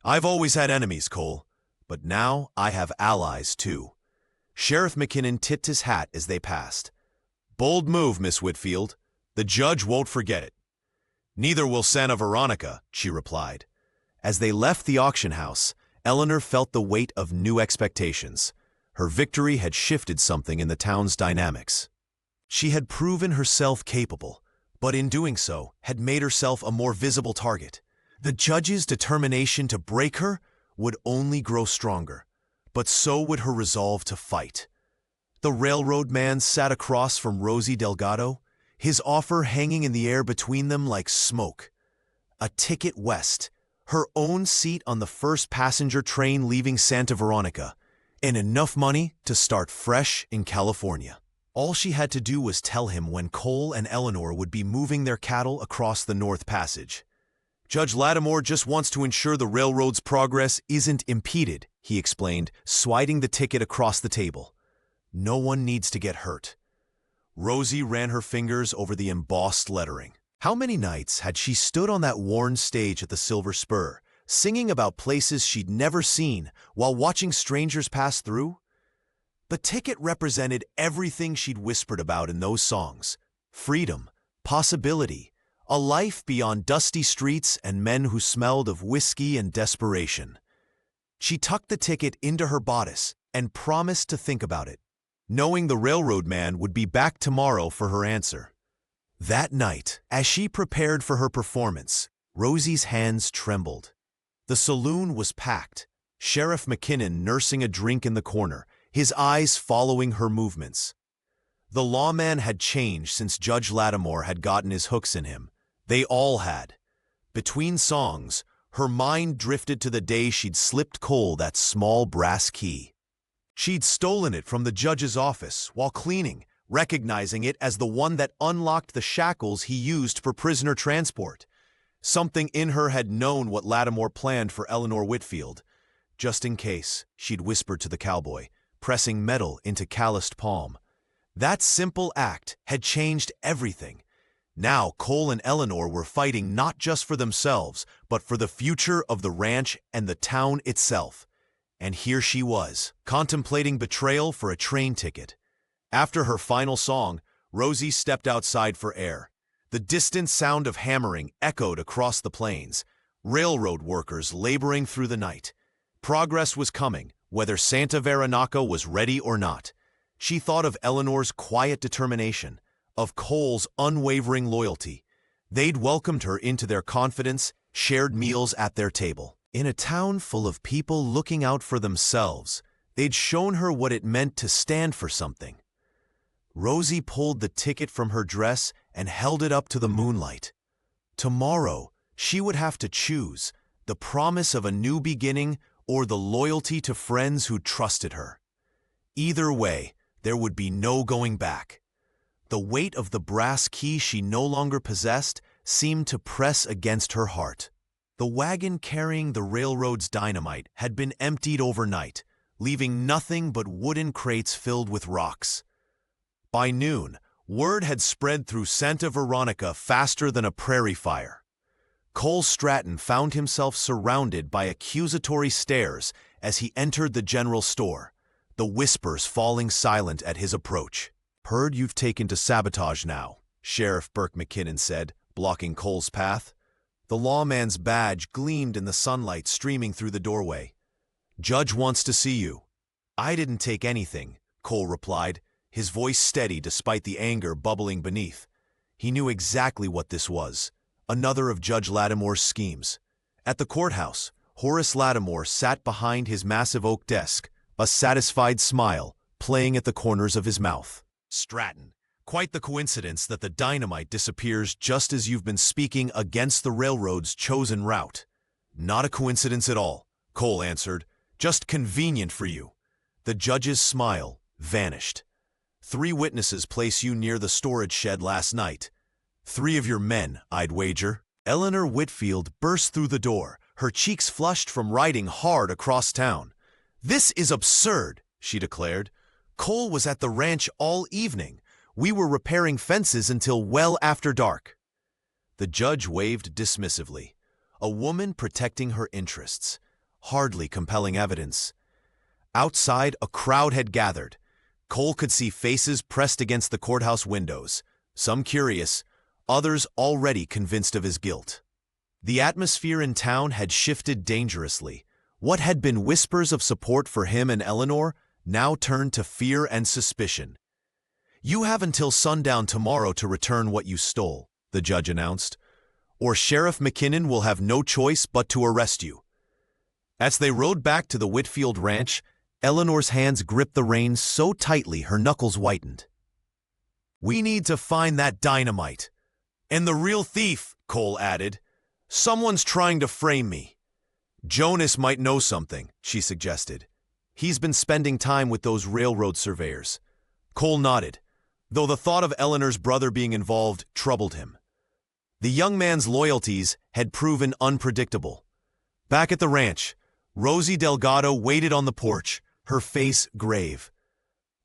"I've always had enemies, Cole, but now I have allies too." Sheriff McKinnon tipped his hat as they passed. "Bold move, Miss Whitfield. The judge won't forget it." "Neither will Santa Veronica," she replied. As they left the auction house, Eleanor felt the weight of new expectations. Her victory had shifted something in the town's dynamics. She had proven herself capable, but in doing so, had made herself a more visible target. The judge's determination to break her would only grow stronger, but so would her resolve to fight. The railroad man sat across from Rosie Delgado, his offer hanging in the air between them like smoke. A ticket west, her own seat on the first passenger train leaving Santa Veronica, and enough money to start fresh in California. All she had to do was tell him when Cole and Eleanor would be moving their cattle across the North Passage. "Judge Lattimore just wants to ensure the railroad's progress isn't impeded," he explained, swiping the ticket across the table. "No one needs to get hurt." Rosie ran her fingers over the embossed lettering. How many nights had she stood on that worn stage at the Silver Spur, singing about places she'd never seen while watching strangers pass through? The ticket represented everything she'd whispered about in those songs: freedom, possibility, a life beyond dusty streets and men who smelled of whiskey and desperation. She tucked the ticket into her bodice and promised to think about it, knowing the railroad man would be back tomorrow for her answer. That night, as she prepared for her performance, Rosie's hands trembled. The saloon was packed, Sheriff McKinnon nursing a drink in the corner, his eyes following her movements. The lawman had changed since Judge Lattimore had gotten his hooks in him. They all had. Between songs, Her mind drifted to the day she'd slipped Cole that small brass key. She'd stolen it from the judge's office while cleaning, recognizing it as the one that unlocked the shackles he used for prisoner transport. Something in her had known what Lattimore planned for Eleanor Whitfield. Just in case, she'd whispered to the cowboy, pressing metal into calloused palm. That simple act had changed everything. Now Cole and Eleanor were fighting not just for themselves, but for the future of the ranch and the town itself. And here she was, contemplating betrayal for a train ticket. After her final song, Rosie stepped outside for air. The distant sound of hammering echoed across the plains, railroad workers laboring through the night. Progress was coming, whether Santa Veranaca was ready or not. She thought of Eleanor's quiet determination, of Cole's unwavering loyalty. They'd welcomed her into their confidence, shared meals at their table. In a town full of people looking out for themselves, they'd shown her what it meant to stand for something. Rosie pulled the ticket from her dress and held it up to the moonlight. Tomorrow, she would have to choose the promise of a new beginning or the loyalty to friends who trusted her. Either way, there would be no going back. The weight of the brass key she no longer possessed seemed to press against her heart. The wagon carrying the railroad's dynamite had been emptied overnight, leaving nothing but wooden crates filled with rocks. By noon, word had spread through Santa Veronica faster than a prairie fire. Cole Stratton found himself surrounded by accusatory stares as he entered the general store, the whispers falling silent at his approach. "Heard you've taken to sabotage now," Sheriff Burke McKinnon said, blocking Cole's path. The lawman's badge gleamed in the sunlight streaming through the doorway. "Judge wants to see you." "I didn't take anything," Cole replied, his voice steady despite the anger bubbling beneath. He knew exactly what this was, another of Judge Lattimore's schemes. At the courthouse, Horace Lattimore sat behind his massive oak desk, a satisfied smile playing at the corners of his mouth. "Stratton, quite the coincidence that the dynamite disappears just as you've been speaking against the railroad's chosen route." "Not a coincidence at all," Cole answered. "Just convenient for you." The judge's smile vanished. "3 witnesses place you near the storage shed last night. 3 of your men, I'd wager." Eleanor Whitfield burst through the door, her cheeks flushed from riding hard across town. "This is absurd," she declared. "Cole was at the ranch all evening. We were repairing fences until well after dark." The judge waved dismissively. A woman protecting her interests. Hardly compelling evidence. Outside, a crowd had gathered. Cole could see faces pressed against the courthouse windows, some curious, others already convinced of his guilt. The atmosphere in town had shifted dangerously. What had been whispers of support for him and Eleanor now turned to fear and suspicion. "You have until sundown tomorrow to return what you stole," the judge announced, "or Sheriff McKinnon will have no choice but to arrest you." As they rode back to the Whitfield ranch, Eleanor's hands gripped the reins so tightly her knuckles whitened. "We need to find that dynamite. And the real thief," Cole added. "Someone's trying to frame me." "Jonas might know something," she suggested. "He's been spending time with those railroad surveyors." Cole nodded, though the thought of Eleanor's brother being involved troubled him. The young man's loyalties had proven unpredictable. Back at the ranch, Rosie Delgado waited on the porch, her face grave.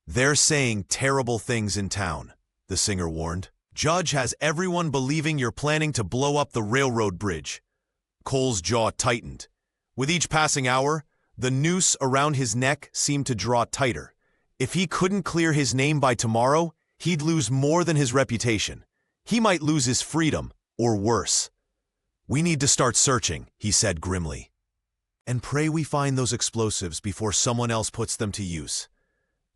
"They're saying terrible things in town," the singer warned. "Judge has everyone believing you're planning to blow up the railroad bridge." Cole's jaw tightened. With each passing hour, the noose around his neck seemed to draw tighter. If he couldn't clear his name by tomorrow, he'd lose more than his reputation. He might lose his freedom, or worse. "We need to start searching," he said grimly. "And pray we find those explosives before someone else puts them to use."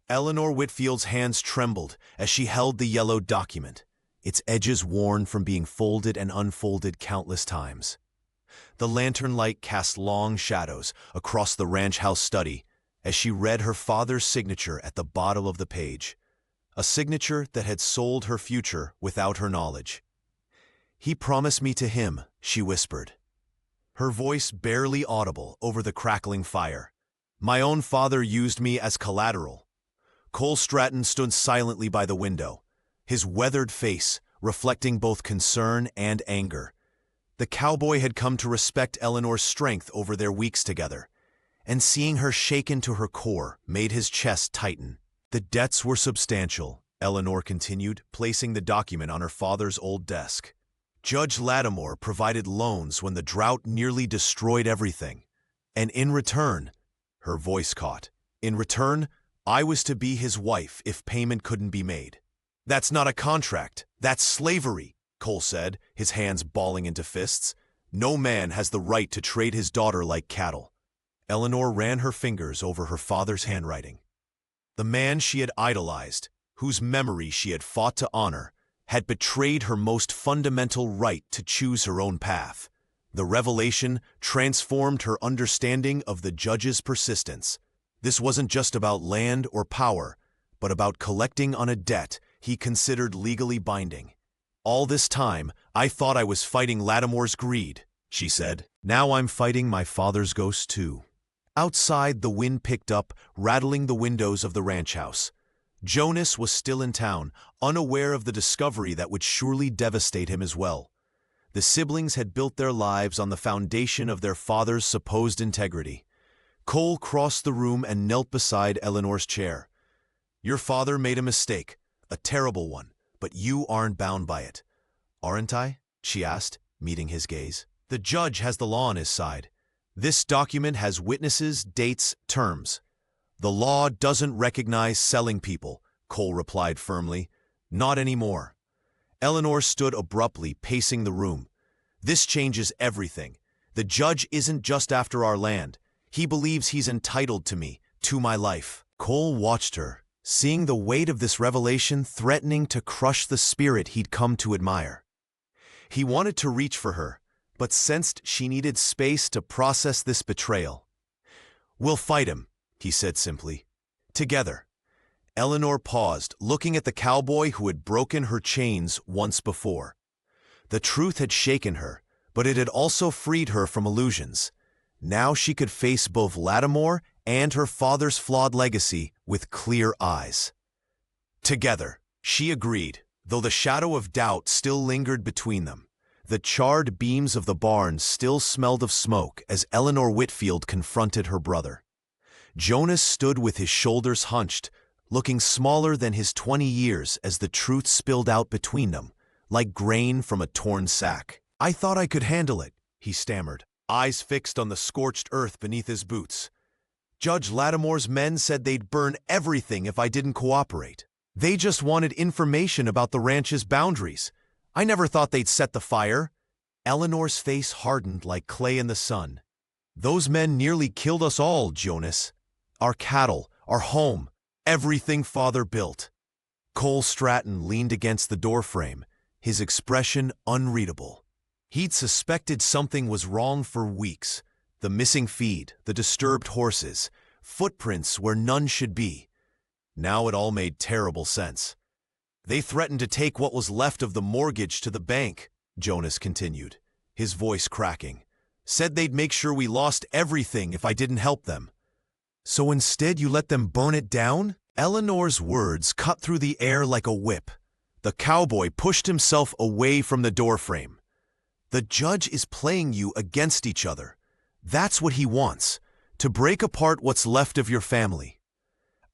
Eleanor Whitfield's hands trembled as she held the yellowed document, its edges worn from being folded and unfolded countless times. The lantern light cast long shadows across the ranch house study as she read her father's signature at the bottom of the page, a signature that had sold her future without her knowledge. "He promised me to him," she whispered. her voice barely audible over the crackling fire. "My own father used me as collateral." Cole Stratton stood silently by the window, his weathered face reflecting both concern and anger. The cowboy had come to respect Eleanor's strength over their weeks together, and seeing her shaken to her core made his chest tighten. "The debts were substantial," Eleanor continued, placing the document on her father's old desk. "Judge Lattimore provided loans when the drought nearly destroyed everything. And in return," her voice caught, "in return, I was to be his wife if payment couldn't be made." "That's not a contract. That's slavery," Cole said, his hands balling into fists. "No man has the right to trade his daughter like cattle." Eleanor ran her fingers over her father's handwriting. The man she had idolized, whose memory she had fought to honor, had betrayed her most fundamental right to choose her own path. The revelation transformed her understanding of the judge's persistence. This wasn't just about land or power, but about collecting on a debt he considered legally binding. "All this time, I thought I was fighting Lattimore's greed," she said. "Now I'm fighting my father's ghost too." Outside, the wind picked up, rattling the windows of the ranch house. Jonas was still in town, unaware of the discovery that would surely devastate him as well. The siblings had built their lives on the foundation of their father's supposed integrity. Cole crossed the room and knelt beside Eleanor's chair. "Your father made a mistake, a terrible one, but you aren't bound by it." "Aren't I?" she asked, meeting his gaze. "The judge has the law on his side. This document has witnesses, dates, terms." "The law doesn't recognize selling people," Cole replied firmly. "Not anymore." Eleanor stood abruptly, pacing the room. "This changes everything. The judge isn't just after our land. He believes he's entitled to me, to my life." Cole watched her, seeing the weight of this revelation threatening to crush the spirit he'd come to admire. He wanted to reach for her, but sensed she needed space to process this betrayal. "We'll fight him," he said simply. "Together." Eleanor paused, looking at the cowboy who had broken her chains once before. The truth had shaken her, but it had also freed her from illusions. Now she could face both Lattimore and her father's flawed legacy with clear eyes. "Together," she agreed, though the shadow of doubt still lingered between them. The charred beams of the barn still smelled of smoke as Eleanor Whitfield confronted her brother. Jonas stood with his shoulders hunched, looking smaller than his 20 years as the truth spilled out between them, like grain from a torn sack. "I thought I could handle it," he stammered, eyes fixed on the scorched earth beneath his boots. "Judge Lattimore's men said they'd burn everything if I didn't cooperate. They just wanted information about the ranch's boundaries. I never thought they'd set the fire." Eleanor's face hardened like clay in the sun. "Those men nearly killed us all, Jonas. Our cattle, our home, everything father built." Cole Stratton leaned against the doorframe, his expression unreadable. He'd suspected something was wrong for weeks. The missing feed, the disturbed horses, footprints where none should be. Now it all made terrible sense. "They threatened to take what was left of the mortgage to the bank," Jonas continued, his voice cracking. "Said they'd make sure we lost everything if I didn't help them." "So instead you let them burn it down?" Eleanor's words cut through the air like a whip. The cowboy pushed himself away from the doorframe. "The judge is playing you against each other. That's what he wants, to break apart what's left of your family."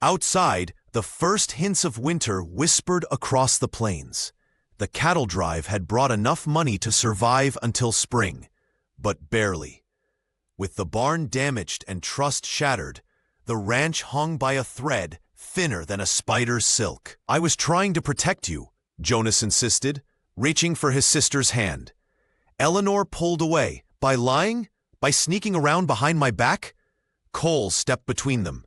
Outside, the first hints of winter whispered across the plains. The cattle drive had brought enough money to survive until spring, but barely. With the barn damaged and trust shattered, the ranch hung by a thread thinner than a spider's silk. "I was trying to protect you," Jonas insisted, reaching for his sister's hand. Eleanor pulled away. "By lying? By sneaking around behind my back?" Cole stepped between them.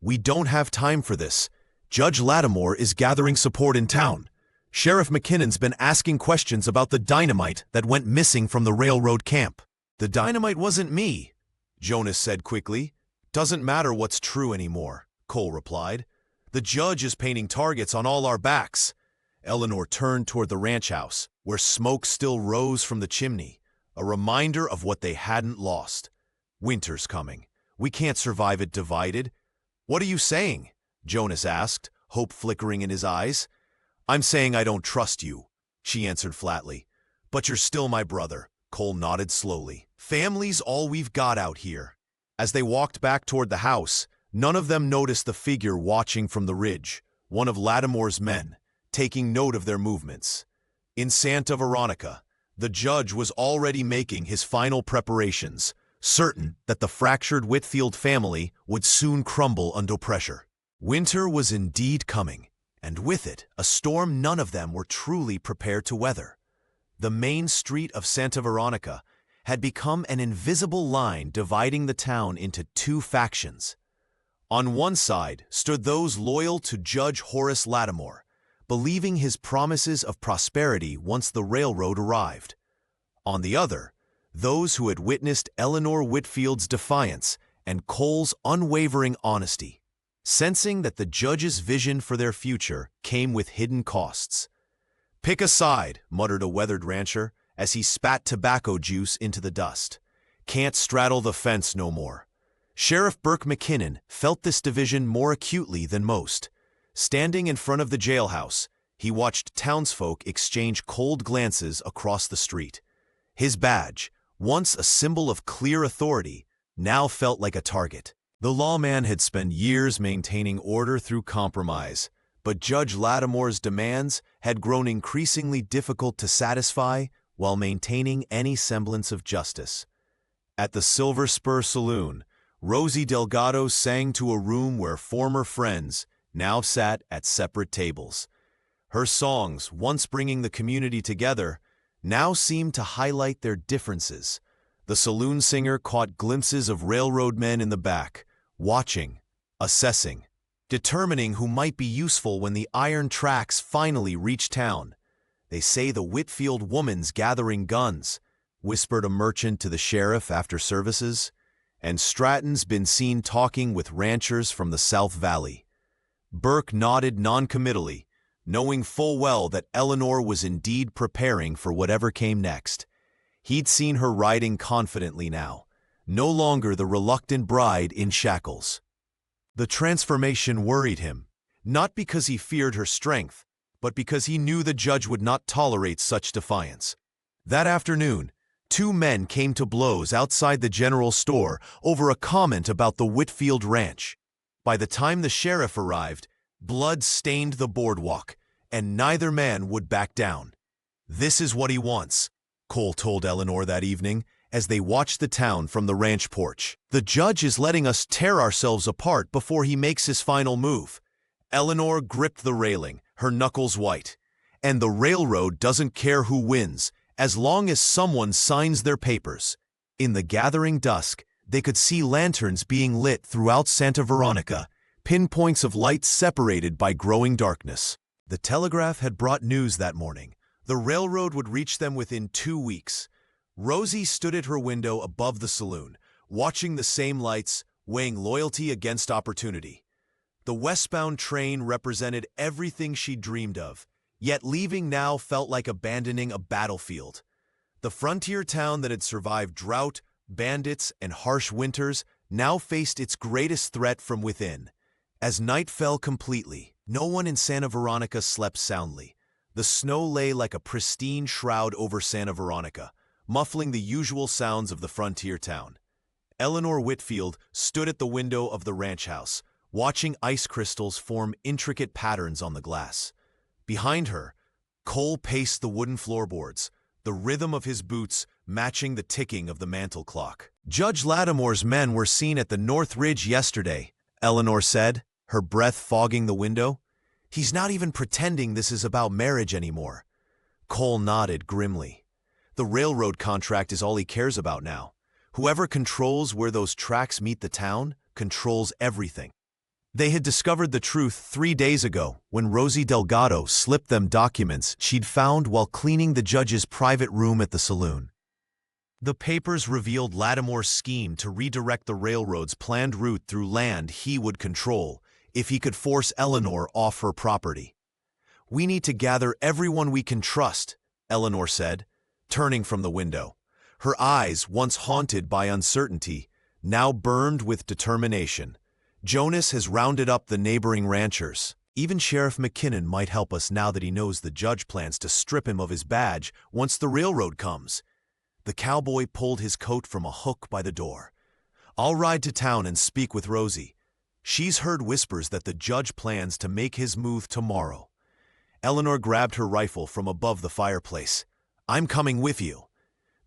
"We don't have time for this. Judge Lattimore is gathering support in town. Sheriff McKinnon's been asking questions about the dynamite that went missing from the railroad camp." "The dynamite wasn't me," Jonas said quickly. "Doesn't matter what's true anymore," Cole replied. "The judge is painting targets on all our backs." Eleanor turned toward the ranch house, where smoke still rose from the chimney. a reminder of what they hadn't lost. Winter's coming. We can't survive it divided. What are you saying? Jonas asked, hope flickering in his eyes. I'm saying I don't trust you, she answered flatly. But you're still my brother, Cole nodded slowly. Family's all we've got out here. As they walked back toward the house, none of them noticed the figure watching from the ridge, one of Lattimore's men, taking note of their movements. In Santa Veronica, the judge was already making his final preparations, certain that the fractured Whitfield family would soon crumble under pressure. Winter was indeed coming, and with it, a storm none of them were truly prepared to weather. The main street of Santa Veronica had become an invisible line dividing the town into two factions. On one side stood those loyal to Judge Horace Lattimore, believing his promises of prosperity once the railroad arrived. On the other, those who had witnessed Eleanor Whitfield's defiance and Cole's unwavering honesty, sensing that the judge's vision for their future came with hidden costs. "Pick a side," muttered a weathered rancher as he spat tobacco juice into the dust. "Can't straddle the fence no more." Sheriff Burke McKinnon felt this division more acutely than most. Standing in front of the jailhouse, he watched townsfolk exchange cold glances across the street. His badge, once a symbol of clear authority, now felt like a target. The lawman had spent years maintaining order through compromise, but Judge Lattimore's demands had grown increasingly difficult to satisfy while maintaining any semblance of justice. At the Silver Spur Saloon, Rosie Delgado sang to a room where former friends now sat at separate tables. Her songs, once bringing the community together, now seemed to highlight their differences. The saloon singer caught glimpses of railroad men in the back, watching, assessing, determining who might be useful when the iron tracks finally reached town. "They say the Whitfield woman's gathering guns," whispered a merchant to the sheriff after services, "and Stratton's been seen talking with ranchers from the South Valley." Burke nodded noncommittally, knowing full well that Eleanor was indeed preparing for whatever came next. He'd seen her riding confidently now, no longer the reluctant bride in shackles. The transformation worried him, not because he feared her strength, but because he knew the judge would not tolerate such defiance. That afternoon, two men came to blows outside the general store over a comment about the Whitfield ranch. By the time the sheriff arrived, blood stained the boardwalk, and neither man would back down. "This is what he wants," Cole told Eleanor that evening as they watched the town from the ranch porch. "The judge is letting us tear ourselves apart before he makes his final move." Eleanor gripped the railing, her knuckles white. "And the railroad doesn't care who wins, as long as someone signs their papers." In the gathering dusk, they could see lanterns being lit throughout Santa Veronica, pinpoints of light separated by growing darkness. The telegraph had brought news that morning. The railroad would reach them within 2 weeks. Rosie stood at her window above the saloon, watching the same lights, weighing loyalty against opportunity. The westbound train represented everything she dreamed of, yet leaving now felt like abandoning a battlefield. The frontier town that had survived drought, bandits, and harsh winters now faced its greatest threat from within. As night fell completely, no one in Santa Veronica slept soundly. The snow lay like a pristine shroud over Santa Veronica, muffling the usual sounds of the frontier town. Eleanor Whitfield stood at the window of the ranch house, watching ice crystals form intricate patterns on the glass. Behind her, Cole paced the wooden floorboards, the rhythm of his boots matching the ticking of the mantel clock. "Judge Lattimore's men were seen at the North Ridge yesterday," Eleanor said, her breath fogging the window. "He's not even pretending this is about marriage anymore." Cole nodded grimly. The railroad contract is all he cares about now. Whoever controls where those tracks meet the town controls everything. They had discovered the truth 3 days ago when Rosie Delgado slipped them documents she'd found while cleaning the judge's private room at the saloon. The papers revealed Lattimore's scheme to redirect the railroad's planned route through land he would control if he could force Eleanor off her property. "We need to gather everyone we can trust," Eleanor said, turning from the window. Her eyes, once haunted by uncertainty, now burned with determination. Jonas has rounded up the neighboring ranchers. Even Sheriff McKinnon might help us now that he knows the judge plans to strip him of his badge once the railroad comes. The cowboy pulled his coat from a hook by the door. I'll ride to town and speak with Rosie. She's heard whispers that the judge plans to make his move tomorrow. Eleanor grabbed her rifle from above the fireplace. I'm coming with you.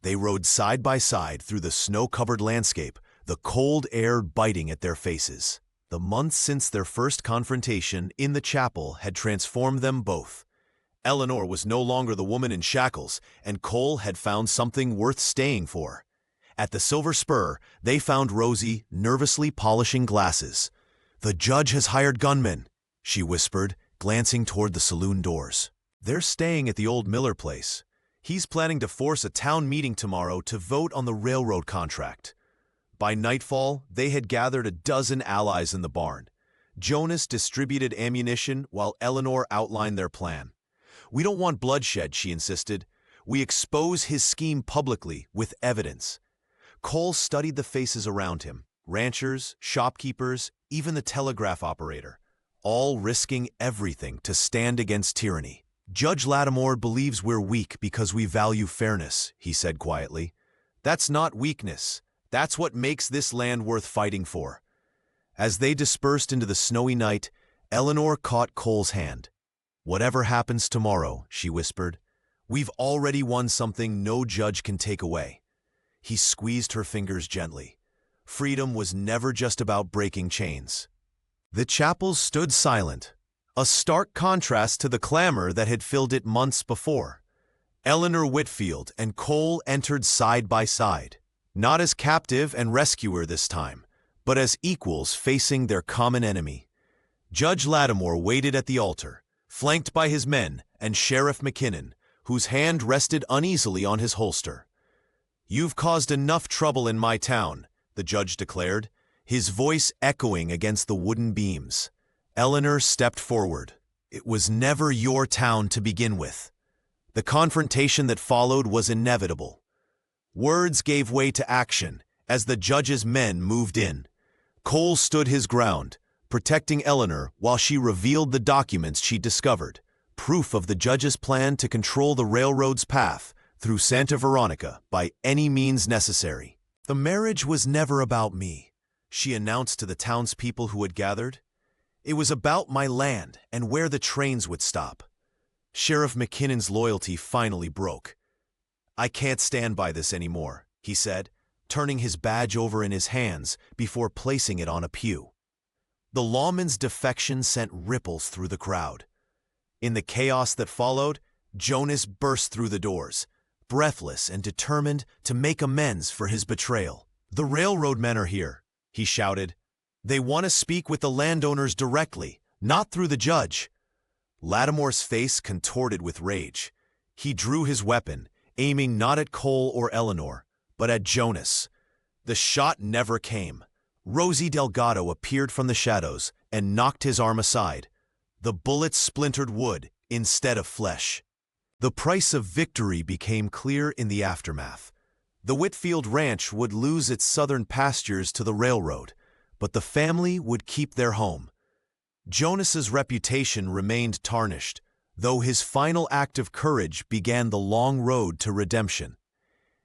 They rode side by side through the snow-covered landscape, the cold air biting at their faces. The months since their first confrontation in the chapel had transformed them both. Eleanor was no longer the woman in shackles, and Cole had found something worth staying for. At the Silver Spur, they found Rosie nervously polishing glasses. "The judge has hired gunmen," she whispered, glancing toward the saloon doors. "They're staying at the old Miller place. He's planning to force a town meeting tomorrow to vote on the railroad contract." By nightfall, they had gathered a dozen allies in the barn. Jonas distributed ammunition while Eleanor outlined their plan. "We don't want bloodshed," she insisted. "We expose his scheme publicly with evidence." Cole studied the faces around him, ranchers, shopkeepers, even the telegraph operator, all risking everything to stand against tyranny. "Judge Lattimore believes we're weak because we value fairness," he said quietly. "That's not weakness. That's what makes this land worth fighting for." As they dispersed into the snowy night, Eleanor caught Cole's hand. "Whatever happens tomorrow," she whispered, "we've already won something no judge can take away." He squeezed her fingers gently. Freedom was never just about breaking chains. The chapel stood silent, a stark contrast to the clamor that had filled it months before. Eleanor Whitfield and Cole entered side by side, not as captive and rescuer this time, but as equals facing their common enemy. Judge Lattimore waited at the altar, flanked by his men and Sheriff McKinnon, whose hand rested uneasily on his holster. "You've caused enough trouble in my town," the judge declared, his voice echoing against the wooden beams. Eleanor stepped forward. "It was never your town to begin with." The confrontation that followed was inevitable. Words gave way to action as the judge's men moved in. Cole stood his ground, protecting Eleanor while she revealed the documents she discovered, proof of the judge's plan to control the railroad's path through Santa Veronica by any means necessary. "The marriage was never about me," she announced to the townspeople who had gathered. "It was about my land and where the trains would stop." Sheriff McKinnon's loyalty finally broke. "I can't stand by this anymore," he said, turning his badge over in his hands before placing it on a pew. The lawman's defection sent ripples through the crowd. In the chaos that followed, Jonas burst through the doors, breathless and determined to make amends for his betrayal. "The railroad men are here," he shouted. "They want to speak with the landowners directly, not through the judge." Lattimore's face contorted with rage. He drew his weapon, aiming not at Cole or Eleanor, but at Jonas. The shot never came. Rosie Delgado appeared from the shadows and knocked his arm aside. The bullet splintered wood instead of flesh. The price of victory became clear in the aftermath. The Whitfield Ranch would lose its southern pastures to the railroad, but the family would keep their home. Jonas's reputation remained tarnished, though his final act of courage began the long road to redemption.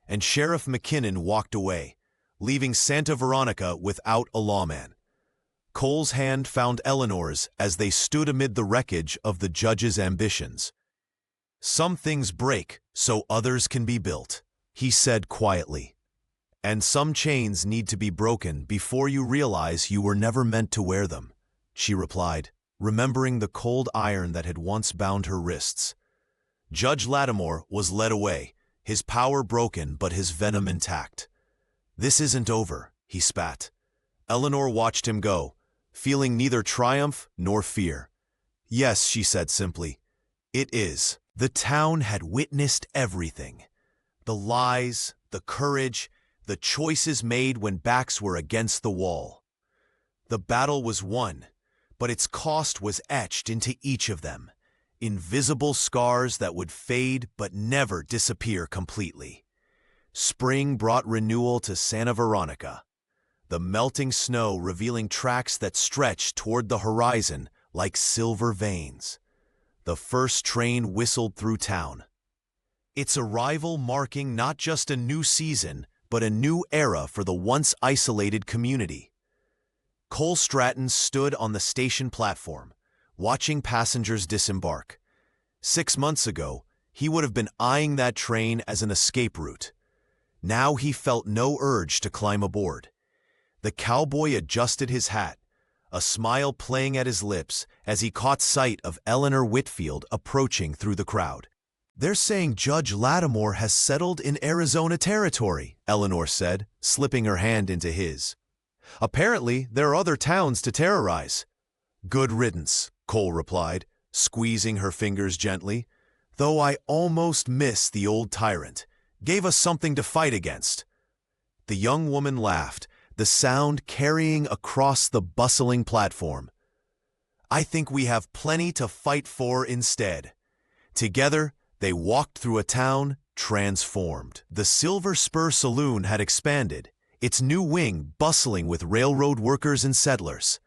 And Sheriff McKinnon walked away, leaving Santa Veronica without a lawman. Cole's hand found Eleanor's as they stood amid the wreckage of the judge's ambitions. "Some things break so others can be built," he said quietly. "And some chains need to be broken before you realize you were never meant to wear them," she replied, remembering the cold iron that had once bound her wrists. Judge Lattimore was led away, his power broken but his venom intact. "This isn't over," he spat. Eleanor watched him go, feeling neither triumph nor fear. "Yes," she said simply, "it is." The town had witnessed everything. The lies, the courage, the choices made when backs were against the wall. The battle was won, but its cost was etched into each of them, invisible scars that would fade but never disappear completely. spring brought renewal to Santa Veronica, the melting snow revealing tracks that stretched toward the horizon like silver veins. The first train whistled through town, its arrival marking not just a new season, but a new era for the once isolated community. Cole Stratton stood on the station platform, watching passengers disembark. 6 months ago, he would have been eyeing that train as an escape route. Now he felt no urge to climb aboard. The cowboy adjusted his hat, a smile playing at his lips as he caught sight of Eleanor Whitfield approaching through the crowd. "They're saying Judge Lattimore has settled in Arizona territory," Eleanor said, slipping her hand into his. "Apparently, there are other towns to terrorize." "Good riddance," Cole replied, squeezing her fingers gently. "Though I almost miss the old tyrant. Gave us something to fight against." The young woman laughed, the sound carrying across the bustling platform. "I think we have plenty to fight for instead." Together, they walked through a town transformed. The Silver Spur Saloon had expanded, its new wing bustling with railroad workers and settlers.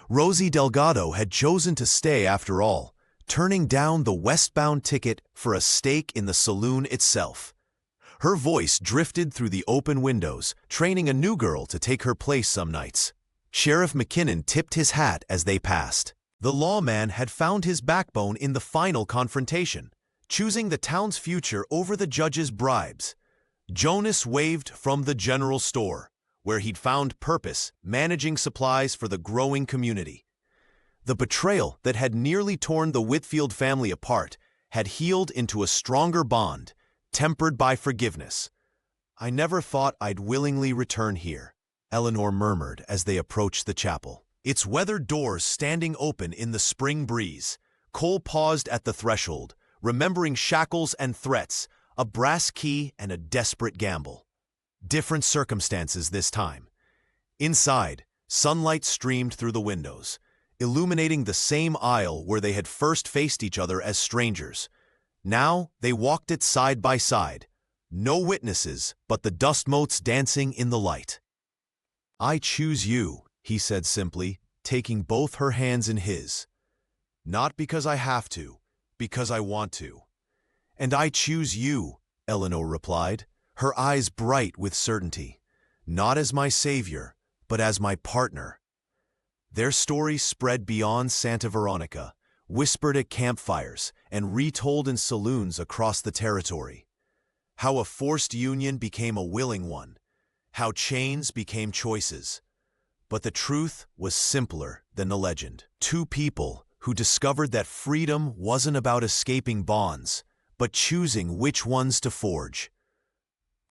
Rosie Delgado had chosen to stay after all, turning down the westbound ticket for a stake in the saloon itself. Her voice drifted through the open windows, training a new girl to take her place some nights. Sheriff McKinnon tipped his hat as they passed. The lawman had found his backbone in the final confrontation, choosing the town's future over the judge's bribes. Jonas waved from the general store, where he'd found purpose managing supplies for the growing community. The betrayal that had nearly torn the Whitfield family apart had healed into a stronger bond, tempered by forgiveness. "I never thought I'd willingly return here," Eleanor murmured as they approached the chapel. Its weathered doors standing open in the spring breeze, Cole paused at the threshold, remembering shackles and threats, a brass key and a desperate gamble. Different circumstances this time. Inside, sunlight streamed through the windows, illuminating the same aisle where they had first faced each other as strangers. Now they walked it side by side, no witnesses but the dust motes dancing in the light. "I choose you," he said simply, taking both her hands in his. "Not because I have to, because I want to." "And I choose you," Eleanor replied, her eyes bright with certainty. "Not as my savior, but as my partner." Their story spread beyond Santa Veronica, whispered at campfires, and retold in saloons across the territory. How a forced union became a willing one, how chains became choices. But the truth was simpler than the legend. Two people who discovered that freedom wasn't about escaping bonds, but choosing which ones to forge.